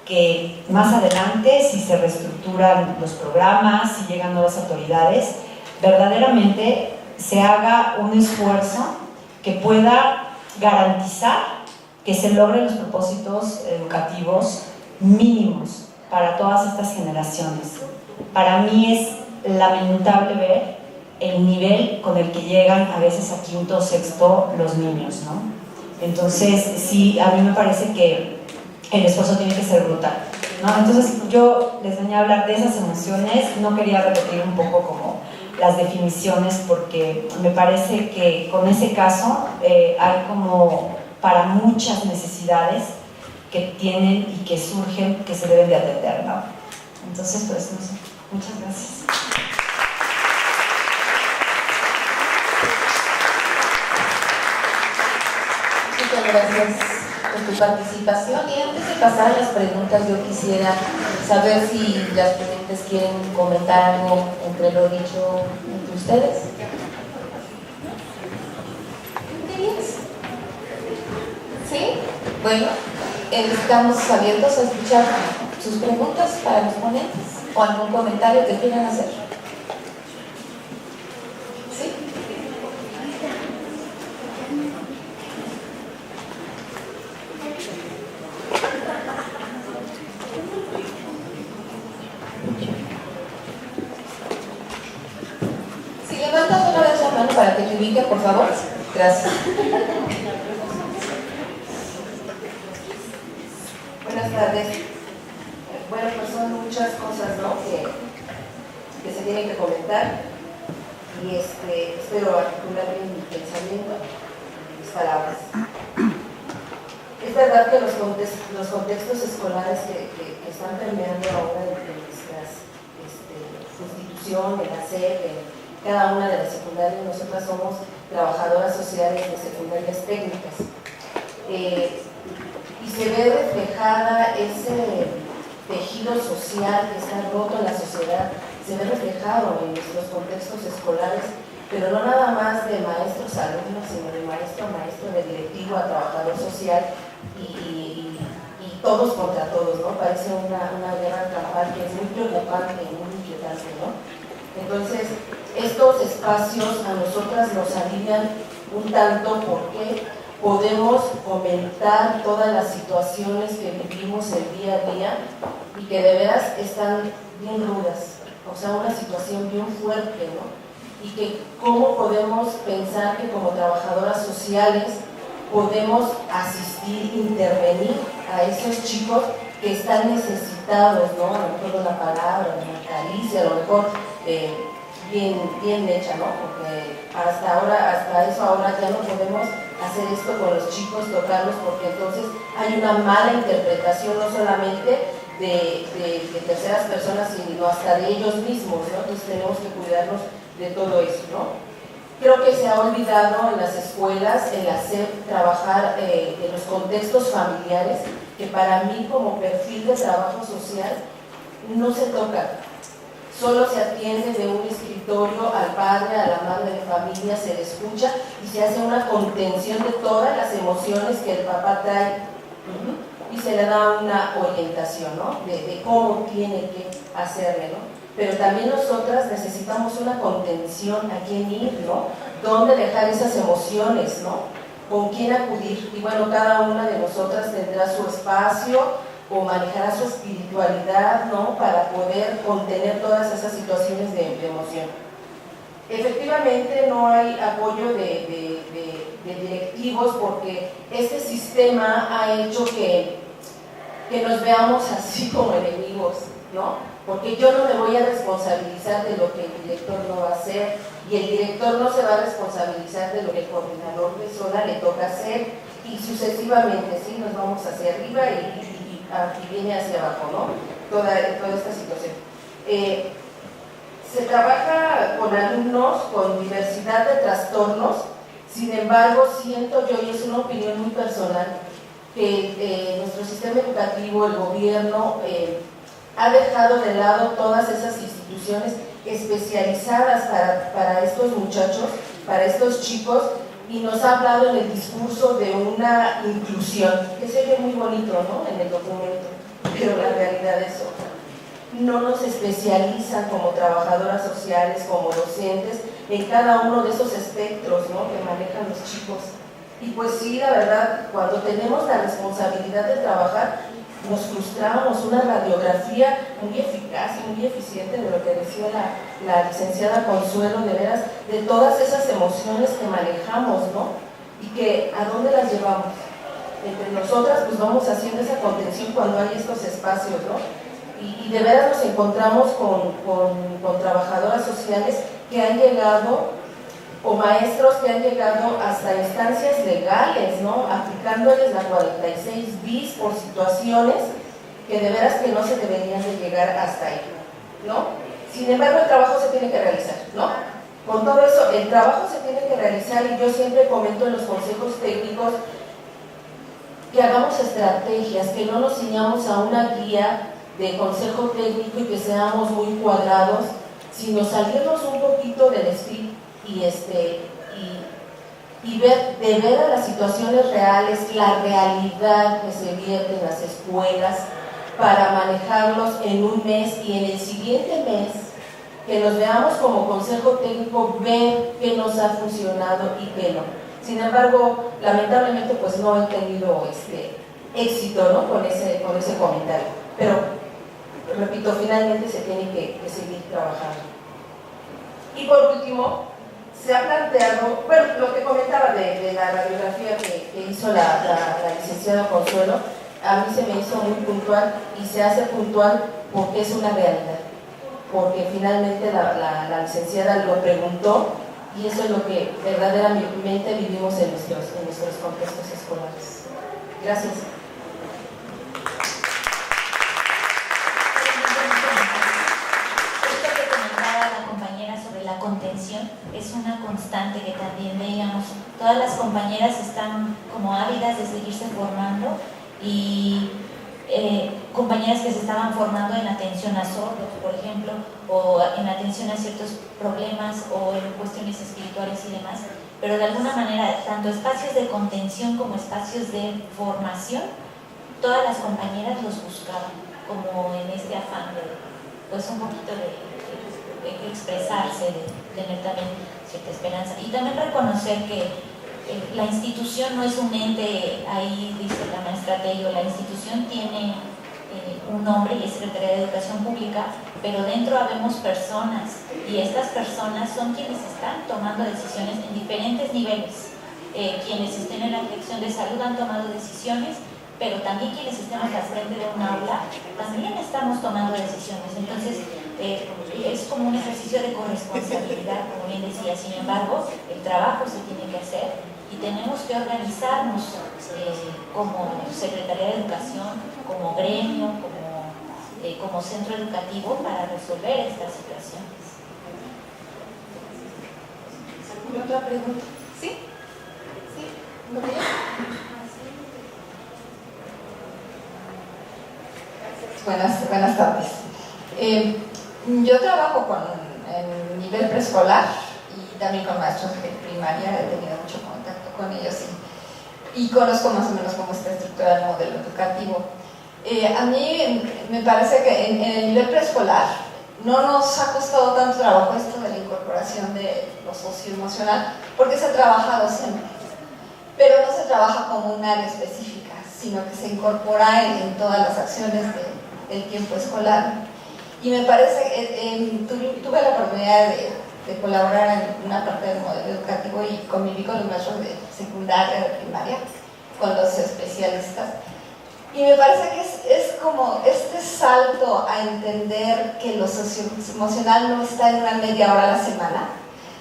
que más adelante, si se reestructuran los programas, si llegan nuevas autoridades, verdaderamente se haga un esfuerzo que pueda garantizar que se logren los propósitos educativos mínimos para todas estas generaciones. Para mí es lamentable ver el nivel con el que llegan a veces a quinto o sexto los niños, ¿no? Entonces, sí, a mí me parece que el esfuerzo tiene que ser brutal, ¿no? Entonces, yo les venía a hablar de esas emociones, no quería repetir un poco como las definiciones, porque me parece que con ese caso hay como para muchas necesidades que tienen y que surgen, que se deben de atender, ¿no? Entonces, pues, no sé, muchas gracias. Muchas gracias por tu participación. Y antes de pasar a las preguntas, yo quisiera saber si las preguntas quieren comentar algo entre lo dicho entre ustedes. ¿Sí? Bueno, estamos abiertos a escuchar sus preguntas para los ponentes o algún comentario que quieran hacer. ¿Sí? Si levantas una vez la mano para que te ubique, por favor. Gracias. Buenas tardes. Bueno, pues son muchas cosas, ¿no?, que se tienen que comentar, y espero articular bien mi pensamiento y mis palabras. Es verdad que los contextos escolares que están permeando ahora en nuestras instituciones, en la SEP, en cada una de las secundarias, nosotras somos trabajadoras sociales de secundarias técnicas. Y se ve reflejada ese tejido social que está roto en la sociedad, se ve reflejado en nuestros contextos escolares, pero no nada más de maestros a alumnos, sino de maestro a maestro, de directivo a trabajador social, y todos contra todos, ¿no? Parece una guerra campal que es muy preocupante y muy inquietante, ¿no? Entonces, estos espacios a nosotras nos alivian un tanto, porque podemos comentar todas las situaciones que vivimos el día a día y que de veras están bien rudas, o sea, una situación bien fuerte, ¿no? Y que cómo podemos pensar que como trabajadoras sociales podemos asistir, intervenir a esos chicos que están necesitados, ¿no? A lo mejor de una palabra, de una caricia, a lo mejor bien hecha, ¿no? Porque hasta eso ahora ya no podemos hacer esto con los chicos, tocarlos, porque entonces hay una mala interpretación, no solamente de terceras personas, sino hasta de ellos mismos, ¿no? Entonces tenemos que cuidarnos de todo eso, ¿no? Creo que se ha olvidado en las escuelas el hacer trabajar en los contextos familiares, que para mí como perfil de trabajo social no se toca. Solo se atiende de un escritorio al padre, a la madre de familia, se le escucha y se hace una contención de todas las emociones que el papá trae, y se le da una orientación, ¿no? de cómo tiene que hacerle, ¿no? Pero también nosotras necesitamos una contención, a quién ir, ¿no? ¿Dónde dejar esas emociones, ¿no? ¿Con quién acudir? Y bueno, cada una de nosotras tendrá su espacio o manejará su espiritualidad, ¿no? Para poder contener todas esas situaciones de emoción. Efectivamente, no hay apoyo de de directivos, porque este sistema ha hecho que nos veamos así como enemigos, ¿no? Porque yo no me voy a responsabilizar de lo que el director no va a hacer, y el director no se va a responsabilizar de lo que el coordinador de zona le toca hacer, y sucesivamente, ¿sí? Nos vamos hacia arriba y viene hacia abajo, ¿no? Toda esta situación. Se trabaja con alumnos con diversidad de trastornos, sin embargo, siento yo, y es una opinión muy personal, que nuestro sistema educativo, el gobierno, ha dejado de lado todas esas instituciones especializadas para estos muchachos, para estos chicos, y nos ha hablado en el discurso de una inclusión, que se oye muy bonito, ¿no?, en el documento, pero la realidad es otra. No nos especializan como trabajadoras sociales, como docentes, en cada uno de esos espectros, ¿no?, que manejan los chicos. Y pues sí, la verdad, cuando tenemos la responsabilidad de trabajar, nos frustramos. Una radiografía muy eficaz y muy eficiente de lo que decía la licenciada Consuelo, de veras, de todas esas emociones que manejamos, ¿no? Y que ¿a dónde las llevamos? Entre nosotras pues vamos haciendo esa contención cuando hay estos espacios, ¿no? Y de veras nos encontramos con trabajadoras sociales que han llegado, o maestros que han llegado hasta instancias legales, ¿no?, aplicándoles la 46 bis por situaciones que de veras que no se deberían de llegar hasta ahí, ¿no? Sin embargo, el trabajo se tiene que realizar, ¿no? Con todo eso, el trabajo se tiene que realizar, y yo siempre comento en los consejos técnicos que hagamos estrategias, que no nos ciñamos a una guía de consejo técnico y que seamos muy cuadrados, sino salirnos un poquito del script y ver a las situaciones reales, la realidad que se vierte en las escuelas, para manejarlos en un mes, y en el siguiente mes que nos veamos como consejo técnico, ver qué nos ha funcionado y qué no. Sin embargo, lamentablemente pues no he tenido éxito, ¿no?, con ese comentario, pero repito, finalmente se tiene que seguir trabajando. Y por último, se ha planteado, bueno, lo que comentaba de la radiografía que hizo la licenciada Consuelo, a mí se me hizo muy puntual, y se hace puntual porque es una realidad, porque finalmente la licenciada lo preguntó, y eso es lo que verdaderamente vivimos en nuestros contextos escolares. Gracias. La contención es una constante que también veíamos. Todas las compañeras están como ávidas de seguirse formando, y compañeras que se estaban formando en atención a sordos, por ejemplo, o en atención a ciertos problemas, o en cuestiones espirituales y demás, pero de alguna manera, tanto espacios de contención como espacios de formación, todas las compañeras los buscaban, como en este afán de, pues, un poquito de expresarse, de tener también cierta esperanza, y también reconocer que la institución no es un ente, ahí dice la maestra Tello, la institución tiene un nombre y es Secretaría de Educación Pública, pero dentro habemos personas, y estas personas son quienes están tomando decisiones en diferentes niveles. Quienes estén en la dirección de salud han tomado decisiones, pero también quienes estén al frente de un aula también estamos tomando decisiones. Entonces es como un ejercicio de corresponsabilidad, como bien decía. Sin embargo, el trabajo se tiene que hacer, y tenemos que organizarnos como Secretaría de Educación, como gremio, como centro educativo, para resolver estas situaciones. ¿Alguna otra pregunta? ¿Sí? ¿Sí? ¿No me Buenas tardes. Yo trabajo en nivel preescolar y también con maestros de primaria, he tenido mucho contacto con ellos y conozco más o menos cómo está estructurado el modelo educativo. A mí me parece que en el nivel preescolar no nos ha costado tanto trabajo esto de la incorporación de lo socioemocional, porque se ha trabajado siempre, pero no se trabaja como un área específica, sino que se incorpora en todas las acciones del tiempo escolar. Y me parece que tuve la oportunidad de colaborar en una parte del modelo educativo y conviví con los maestros de secundaria, de primaria, con los especialistas. Y me parece que es como este salto a entender que lo socioemocional no está en una media hora a la semana,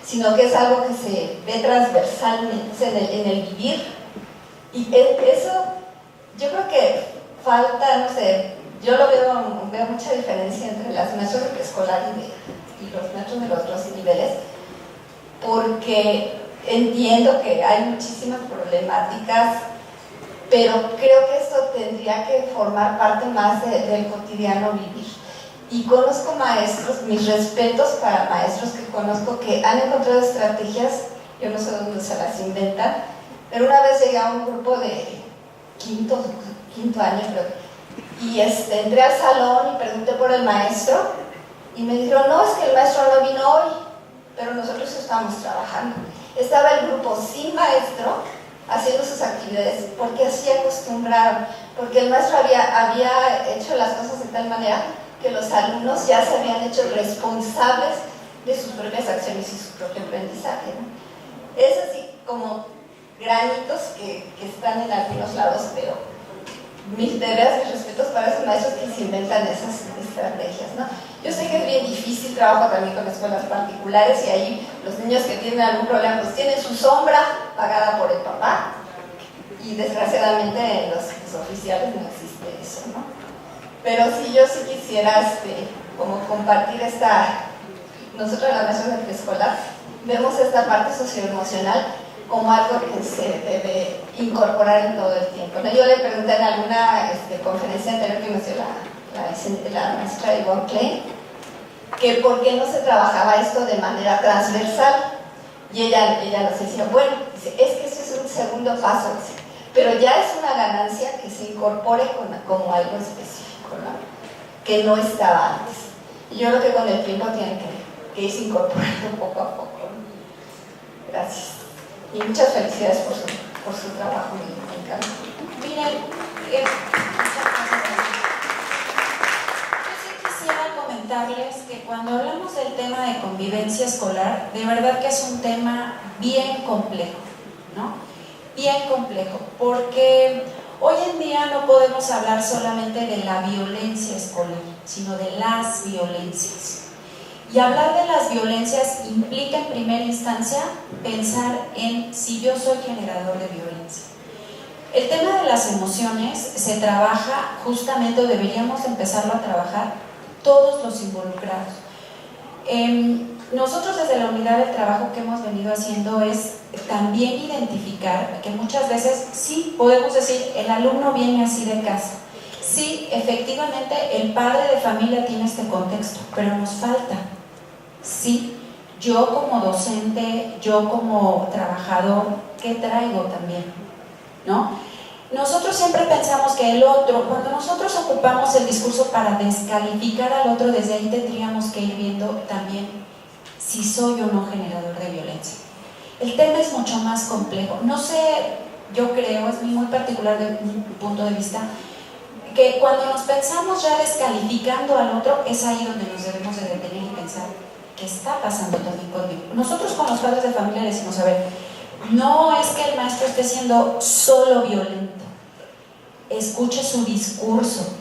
sino que es algo que se ve transversalmente en el vivir. Y eso, yo creo que falta, no sé, yo lo veo mucha diferencia entre las maestras de preescolar y los maestros de los otros niveles, porque entiendo que hay muchísimas problemáticas, pero creo que esto tendría que formar parte más del cotidiano vivir. Y conozco maestros, mis respetos para maestros que conozco que han encontrado estrategias, yo no sé dónde se las inventan, pero una vez llegué a un grupo de quinto año, creo, y entré al salón y pregunté por el maestro, y me dijeron, no, es que el maestro no vino hoy, pero nosotros estábamos trabajando. Estaba el grupo sin maestro, haciendo sus actividades, porque así acostumbraron, porque el maestro había hecho las cosas de tal manera que los alumnos ya se habían hecho responsables de sus propias acciones y su propio aprendizaje, ¿no? Es así como granitos que están en algunos lados, pero mis respetos para esos maestros que se inventan esas estrategias, ¿no? Yo sé que es bien difícil, trabajo también con escuelas particulares y ahí los niños que tienen algún problema pues tienen su sombra pagada por el papá y desgraciadamente en los oficiales no existe eso, ¿no? Pero sí, yo sí quisiera como compartir nosotros las maestras de preescolar vemos esta parte socioemocional como algo que se debe incorporar en todo el tiempo, ¿no? Yo le pregunté en alguna conferencia anterior que me hizo la maestra Yvonne Klein, que por qué no se trabajaba esto de manera transversal, y ella nos decía, bueno, es que eso es un segundo paso, pero ya es una ganancia que se incorpore como algo específico, ¿no? Que no estaba antes. Y yo creo que con el tiempo tiene que irse incorporando poco a poco, ¿no? Gracias. Y muchas felicidades por su trabajo, me encanta. Miren, muchas gracias. Yo sí quisiera comentarles que cuando hablamos del tema de convivencia escolar, de verdad que es un tema bien complejo, ¿no? Bien complejo, porque hoy en día no podemos hablar solamente de la violencia escolar, sino de las violencias. Y hablar de las violencias implica en primera instancia pensar en si yo soy generador de violencia. El tema de las emociones se trabaja justamente, o deberíamos empezarlo a trabajar todos los involucrados. Nosotros desde la unidad de trabajo que hemos venido haciendo es también identificar que muchas veces sí podemos decir el alumno viene así de casa. Sí, efectivamente el padre de familia tiene este contexto, pero nos falta. Sí, yo como docente, yo como trabajador, ¿qué traigo también? ¿No? Nosotros siempre pensamos que el otro, cuando nosotros ocupamos el discurso para descalificar al otro, desde ahí tendríamos que ir viendo también si soy o no generador de violencia. El tema es mucho más complejo. No sé, yo creo, es muy particular de mi punto de vista, que cuando nos pensamos ya descalificando al otro, es ahí donde nos debemos de detener y pensar ¿qué está pasando también conmigo? Nosotros con los padres de familia le decimos, a ver, no es que el maestro esté siendo solo violento, escuche su discurso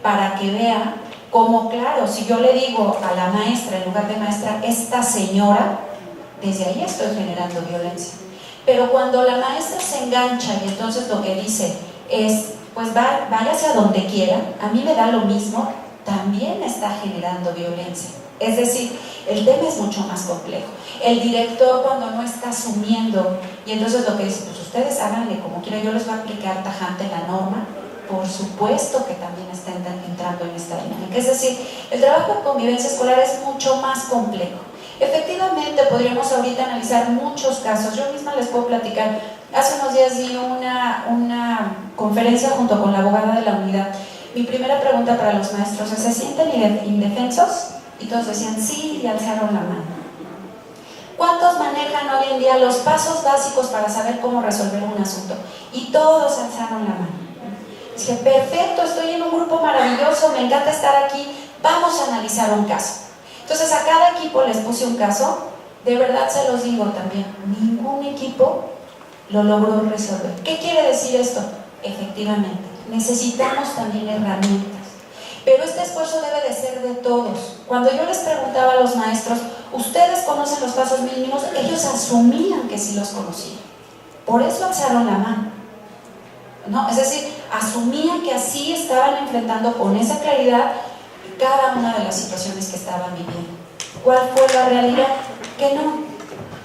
para que vea cómo, claro, si yo le digo a la maestra en lugar de maestra, esta señora, desde ahí estoy generando violencia. Pero cuando la maestra se engancha y entonces lo que dice es, pues váyase a donde quiera, a mí me da lo mismo, también está generando violencia. Es decir, el tema es mucho más complejo. El director cuando no está asumiendo, y entonces lo que dice, pues ustedes háganle como quieran, yo les voy a aplicar tajante la norma, por supuesto que también está entrando en esta dinámica. Es decir, el trabajo de convivencia escolar es mucho más complejo. Efectivamente, podríamos ahorita analizar muchos casos. Yo misma les puedo platicar. Hace unos días di una conferencia junto con la abogada de la unidad. Mi primera pregunta para los maestros es, ¿se sienten indefensos? Y todos decían sí y alzaron la mano. ¿Cuántos manejan hoy en día los pasos básicos para saber cómo resolver un asunto? Y todos alzaron la mano. Dije, perfecto, estoy en un grupo maravilloso, me encanta estar aquí, vamos a analizar un caso. Entonces a cada equipo les puse un caso, de verdad se los digo también, ningún equipo lo logró resolver. ¿Qué quiere decir esto? Efectivamente, necesitamos también herramientas, pero este esfuerzo debe de ser de todos. Cuando yo les preguntaba a los maestros, ¿ustedes conocen los pasos mínimos? Ellos asumían que sí los conocían, por eso alzaron la mano, ¿no? Es decir, asumían que así estaban enfrentando con esa claridad cada una de las situaciones que estaban viviendo. ¿Cuál fue la realidad? Que no.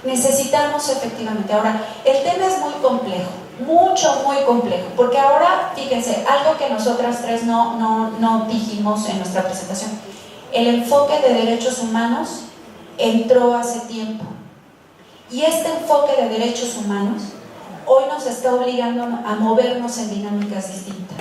Necesitamos efectivamente. Ahora, el tema es muy complejo, muy complejo, porque ahora, fíjense, algo que nosotras tres no dijimos en nuestra presentación, el enfoque de derechos humanos entró hace tiempo, y este enfoque de derechos humanos hoy nos está obligando a movernos en dinámicas distintas.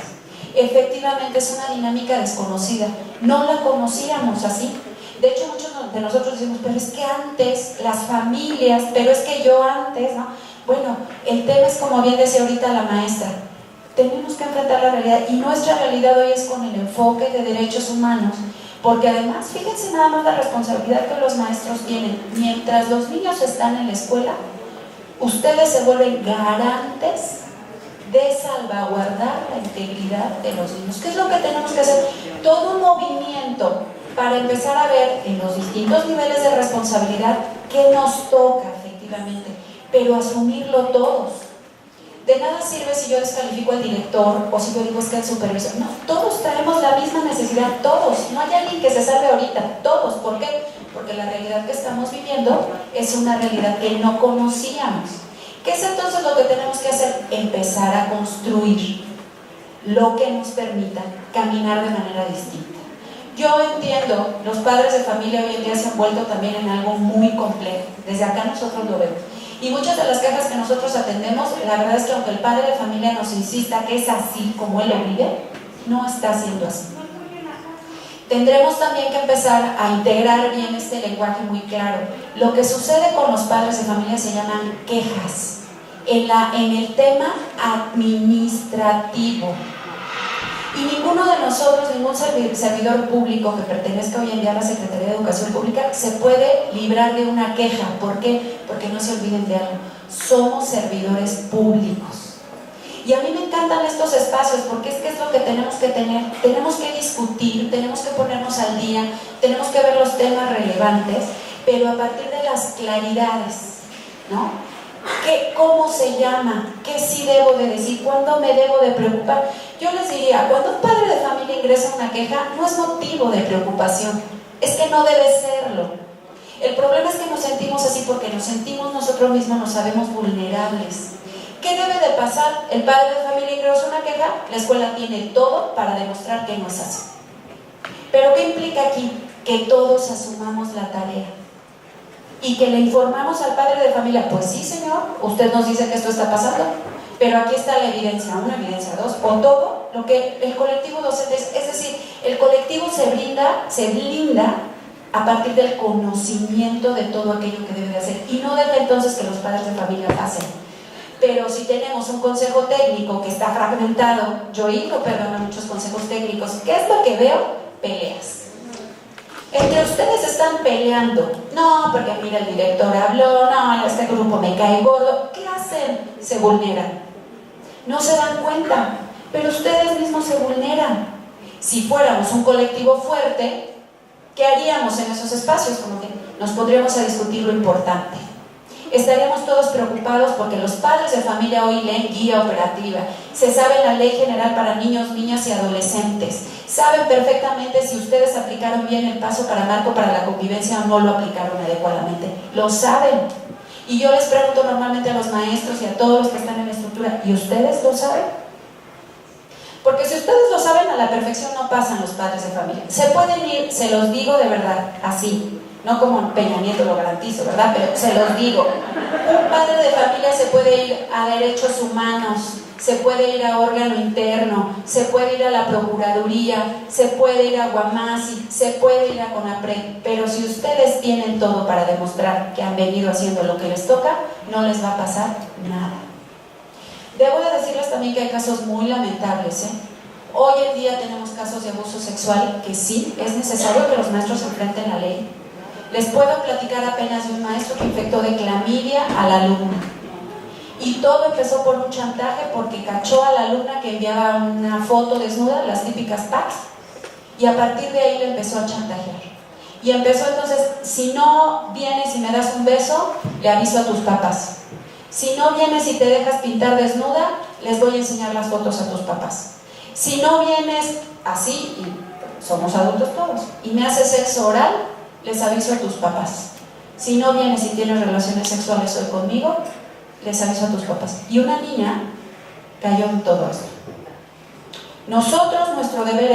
Efectivamente es una dinámica desconocida, no la conocíamos así. De hecho, muchos de nosotros decimos, pero es que antes las familias, pero es que yo antes, ¿no? Bueno, el tema es, como bien decía ahorita la maestra, tenemos que enfrentar la realidad, y nuestra realidad hoy es con el enfoque de derechos humanos, porque además, fíjense nada más la responsabilidad que los maestros tienen. Mientras los niños están en la escuela, ustedes se vuelven garantes de salvaguardar la integridad de los niños. ¿Qué es lo que tenemos que hacer? Todo un movimiento para empezar a ver en los distintos niveles de responsabilidad qué nos toca efectivamente, pero asumirlo todos. De nada sirve si yo descalifico al director o si yo digo es que el supervisor. No, todos traemos la misma necesidad, todos. No hay alguien que se salve ahorita, todos. ¿Por qué? Porque la realidad que estamos viviendo es una realidad que no conocíamos. ¿Qué es entonces lo que tenemos que hacer? Empezar a construir lo que nos permita caminar de manera distinta. Yo entiendo, los padres de familia hoy en día se han vuelto también en algo muy complejo. Desde acá nosotros lo vemos. Y muchas de las quejas que nosotros atendemos, la verdad es que aunque el padre de familia nos insista que es así como él lo vive, no está siendo así. Tendremos también que empezar a integrar bien este lenguaje muy claro. Lo que sucede con los padres de familia se llaman quejas. En el tema administrativo. Y ninguno de nosotros, ningún servidor público que pertenezca hoy en día a la Secretaría de Educación Pública se puede librar de una queja. ¿Por qué? Porque no se olviden de algo. Somos servidores públicos. Y a mí me encantan estos espacios porque es que es lo que tenemos que tener. Tenemos que discutir, tenemos que ponernos al día, tenemos que ver los temas relevantes, pero a partir de las claridades, ¿no? ¿Cómo se llama? ¿Qué sí debo de decir? ¿Cuándo me debo de preocupar? Yo les diría, cuando un padre de familia ingresa una queja, no es motivo de preocupación, es que no debe serlo. El problema es que nos sentimos así porque nos sentimos nosotros mismos, nos sabemos vulnerables. ¿Qué debe de pasar? El padre de familia ingresa una queja, la escuela tiene todo para demostrar que no es así. ¿Pero qué implica aquí? Que todos asumamos la tarea. Y que le informamos al padre de familia, pues sí señor, usted nos dice que esto está pasando, pero aquí está la evidencia 1, evidencia 2, o todo lo que el colectivo docente es decir, el colectivo se blinda a partir del conocimiento de todo aquello que debe de hacer, y no deja entonces que los padres de familia pasen. Pero si tenemos un consejo técnico que está fragmentado, yo he ido, a muchos consejos técnicos, ¿qué es lo que veo? Peleas. Entre ustedes están peleando. No, porque mira, el director habló, no, este grupo me cae gordo. ¿Qué hacen? Se vulneran. No se dan cuenta, pero ustedes mismos se vulneran. Si fuéramos un colectivo fuerte, ¿qué haríamos en esos espacios? Como que nos pondríamos a discutir lo importante. Estaríamos todos preocupados porque los padres de familia hoy leen guía operativa, se sabe la ley general para niños, niñas y adolescentes, saben perfectamente si ustedes aplicaron bien el paso para marco para la convivencia o no lo aplicaron adecuadamente, lo saben. Y yo les pregunto normalmente a los maestros y a todos los que están en la estructura, ¿y ustedes lo saben? Porque si ustedes lo saben a la perfección no pasan los padres de familia. Se pueden ir, se los digo de verdad, así. No como Peña Nieto lo garantizo, ¿verdad? Pero se los digo. Un padre de familia se puede ir a derechos humanos, se puede ir a órgano interno, se puede ir a la Procuraduría, se puede ir a Guamasi, se puede ir a CONAPRED, pero si ustedes tienen todo para demostrar que han venido haciendo lo que les toca, no les va a pasar nada. Debo de decirles también que hay casos muy lamentables, ¿eh? Hoy en día tenemos casos de abuso sexual que sí, es necesario que los maestros enfrenten la ley. Les puedo platicar apenas de un maestro que infectó de clamidia a la alumna. Y todo empezó por un chantaje porque cachó a la alumna que enviaba una foto desnuda, las típicas packs, y a partir de ahí le empezó a chantajear. Y empezó entonces, si no vienes y me das un beso, le aviso a tus papás. Si no vienes y te dejas pintar desnuda, les voy a enseñar las fotos a tus papás. Si no vienes así, y somos adultos todos, y me haces sexo oral, les aviso a tus papás. Si no vienes y tienes relaciones sexuales hoy conmigo, les aviso a tus papás. Y una niña cayó en todo esto. Nosotros, nuestro deber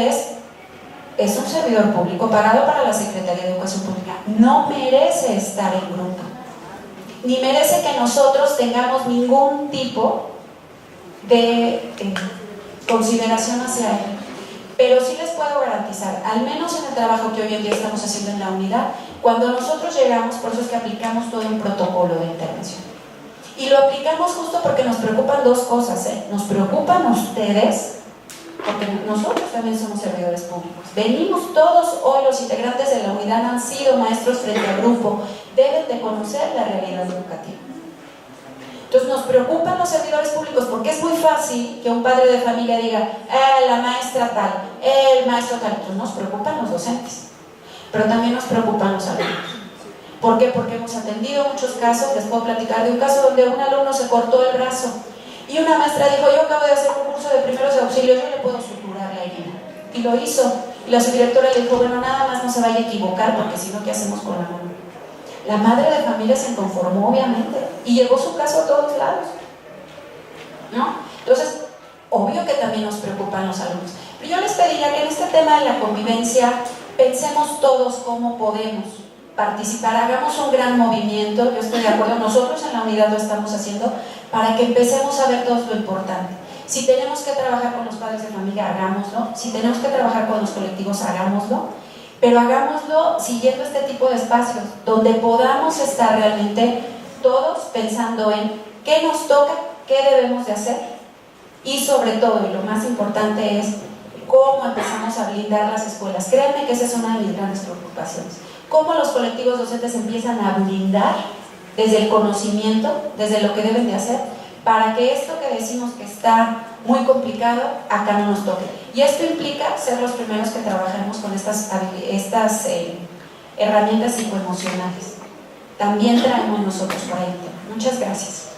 es un servidor público pagado para la Secretaría de Educación Pública. No merece estar en grupo, ni merece que nosotros tengamos ningún tipo de consideración hacia él. Pero sí les puedo garantizar, al menos en el trabajo que hoy en día estamos haciendo en la unidad, cuando nosotros llegamos, por eso es que aplicamos todo un protocolo de intervención. Y lo aplicamos justo porque nos preocupan dos cosas, Nos preocupan ustedes, porque nosotros también somos servidores públicos. Venimos todos hoy, los integrantes de la unidad han sido maestros frente al grupo, deben de conocer la realidad educativa. Entonces nos preocupan los servidores públicos porque es muy fácil que un padre de familia diga, la maestra tal, el maestro tal. Entonces nos preocupan los docentes, pero también nos preocupan los alumnos. ¿Por qué? Porque hemos atendido muchos casos. Les puedo platicar de un caso donde un alumno se cortó el brazo y una maestra dijo, yo acabo de hacer un curso de primeros auxilios, yo le puedo suturar la herida. Y lo hizo. Y la subdirectora le dijo, bueno, nada más no se vaya a equivocar porque si no, ¿qué hacemos con la mano? La madre de familia se inconformó, obviamente, y llevó su caso a todos lados, ¿no? Entonces, obvio que también nos preocupan los alumnos. Pero yo les pediría que en este tema de la convivencia pensemos todos cómo podemos participar, hagamos un gran movimiento. Yo estoy de acuerdo, nosotros en la unidad lo estamos haciendo para que empecemos a ver todo lo importante. Si tenemos que trabajar con los padres de familia, hagámoslo. Si tenemos que trabajar con los colectivos, hagámoslo. Pero hagámoslo siguiendo este tipo de espacios, donde podamos estar realmente todos pensando en qué nos toca, qué debemos de hacer, y sobre todo, y lo más importante es cómo empezamos a blindar las escuelas. Créanme que esa es una de mis grandes preocupaciones. Cómo los colectivos docentes empiezan a blindar desde el conocimiento, desde lo que deben de hacer, para que esto que decimos que está muy complicado, acá no nos toque. Y esto implica ser los primeros que trabajemos con estas herramientas psicoemocionales. También traemos nosotros por ahí. Muchas gracias.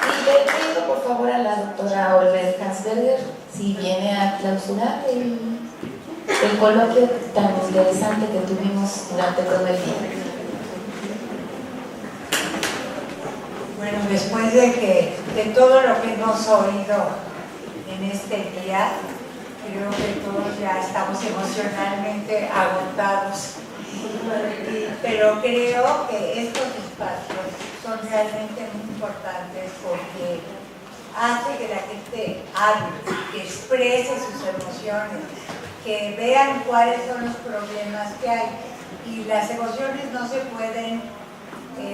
Y le pido por favor a la doctora Olver Hansberger si viene a clausurar el coloquio tan interesante que tuvimos durante todo el día. Bueno, después de todo lo que hemos oído en este día, creo que todos ya estamos emocionalmente agotados. Pero creo que estos espacios son realmente muy importantes porque hace que la gente hable, que exprese sus emociones, que vean cuáles son los problemas que hay. Y las emociones no se pueden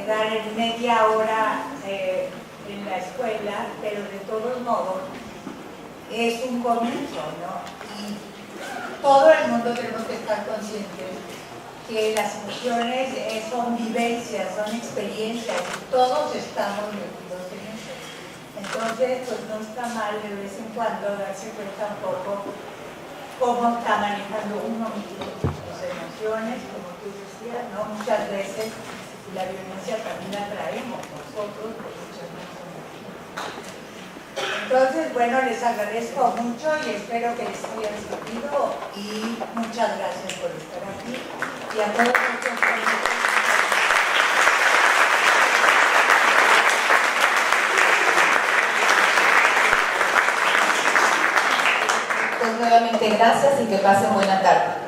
dar en media hora en la escuela, pero de todos modos es un comienzo, ¿no? Y todo el mundo tenemos que estar conscientes que las emociones son vivencias, son experiencias, y todos estamos metidos en eso. Entonces, pues no está mal de vez en cuando darse cuenta un poco cómo está manejando uno mismo sus emociones, como tú decías, ¿no? Muchas veces la violencia también la traemos nosotros por muchas razones. Entonces, bueno, les agradezco mucho y espero que les haya servido y muchas gracias por estar aquí y a todos nuestros compañeros. Pues nuevamente gracias y que pasen buena tarde.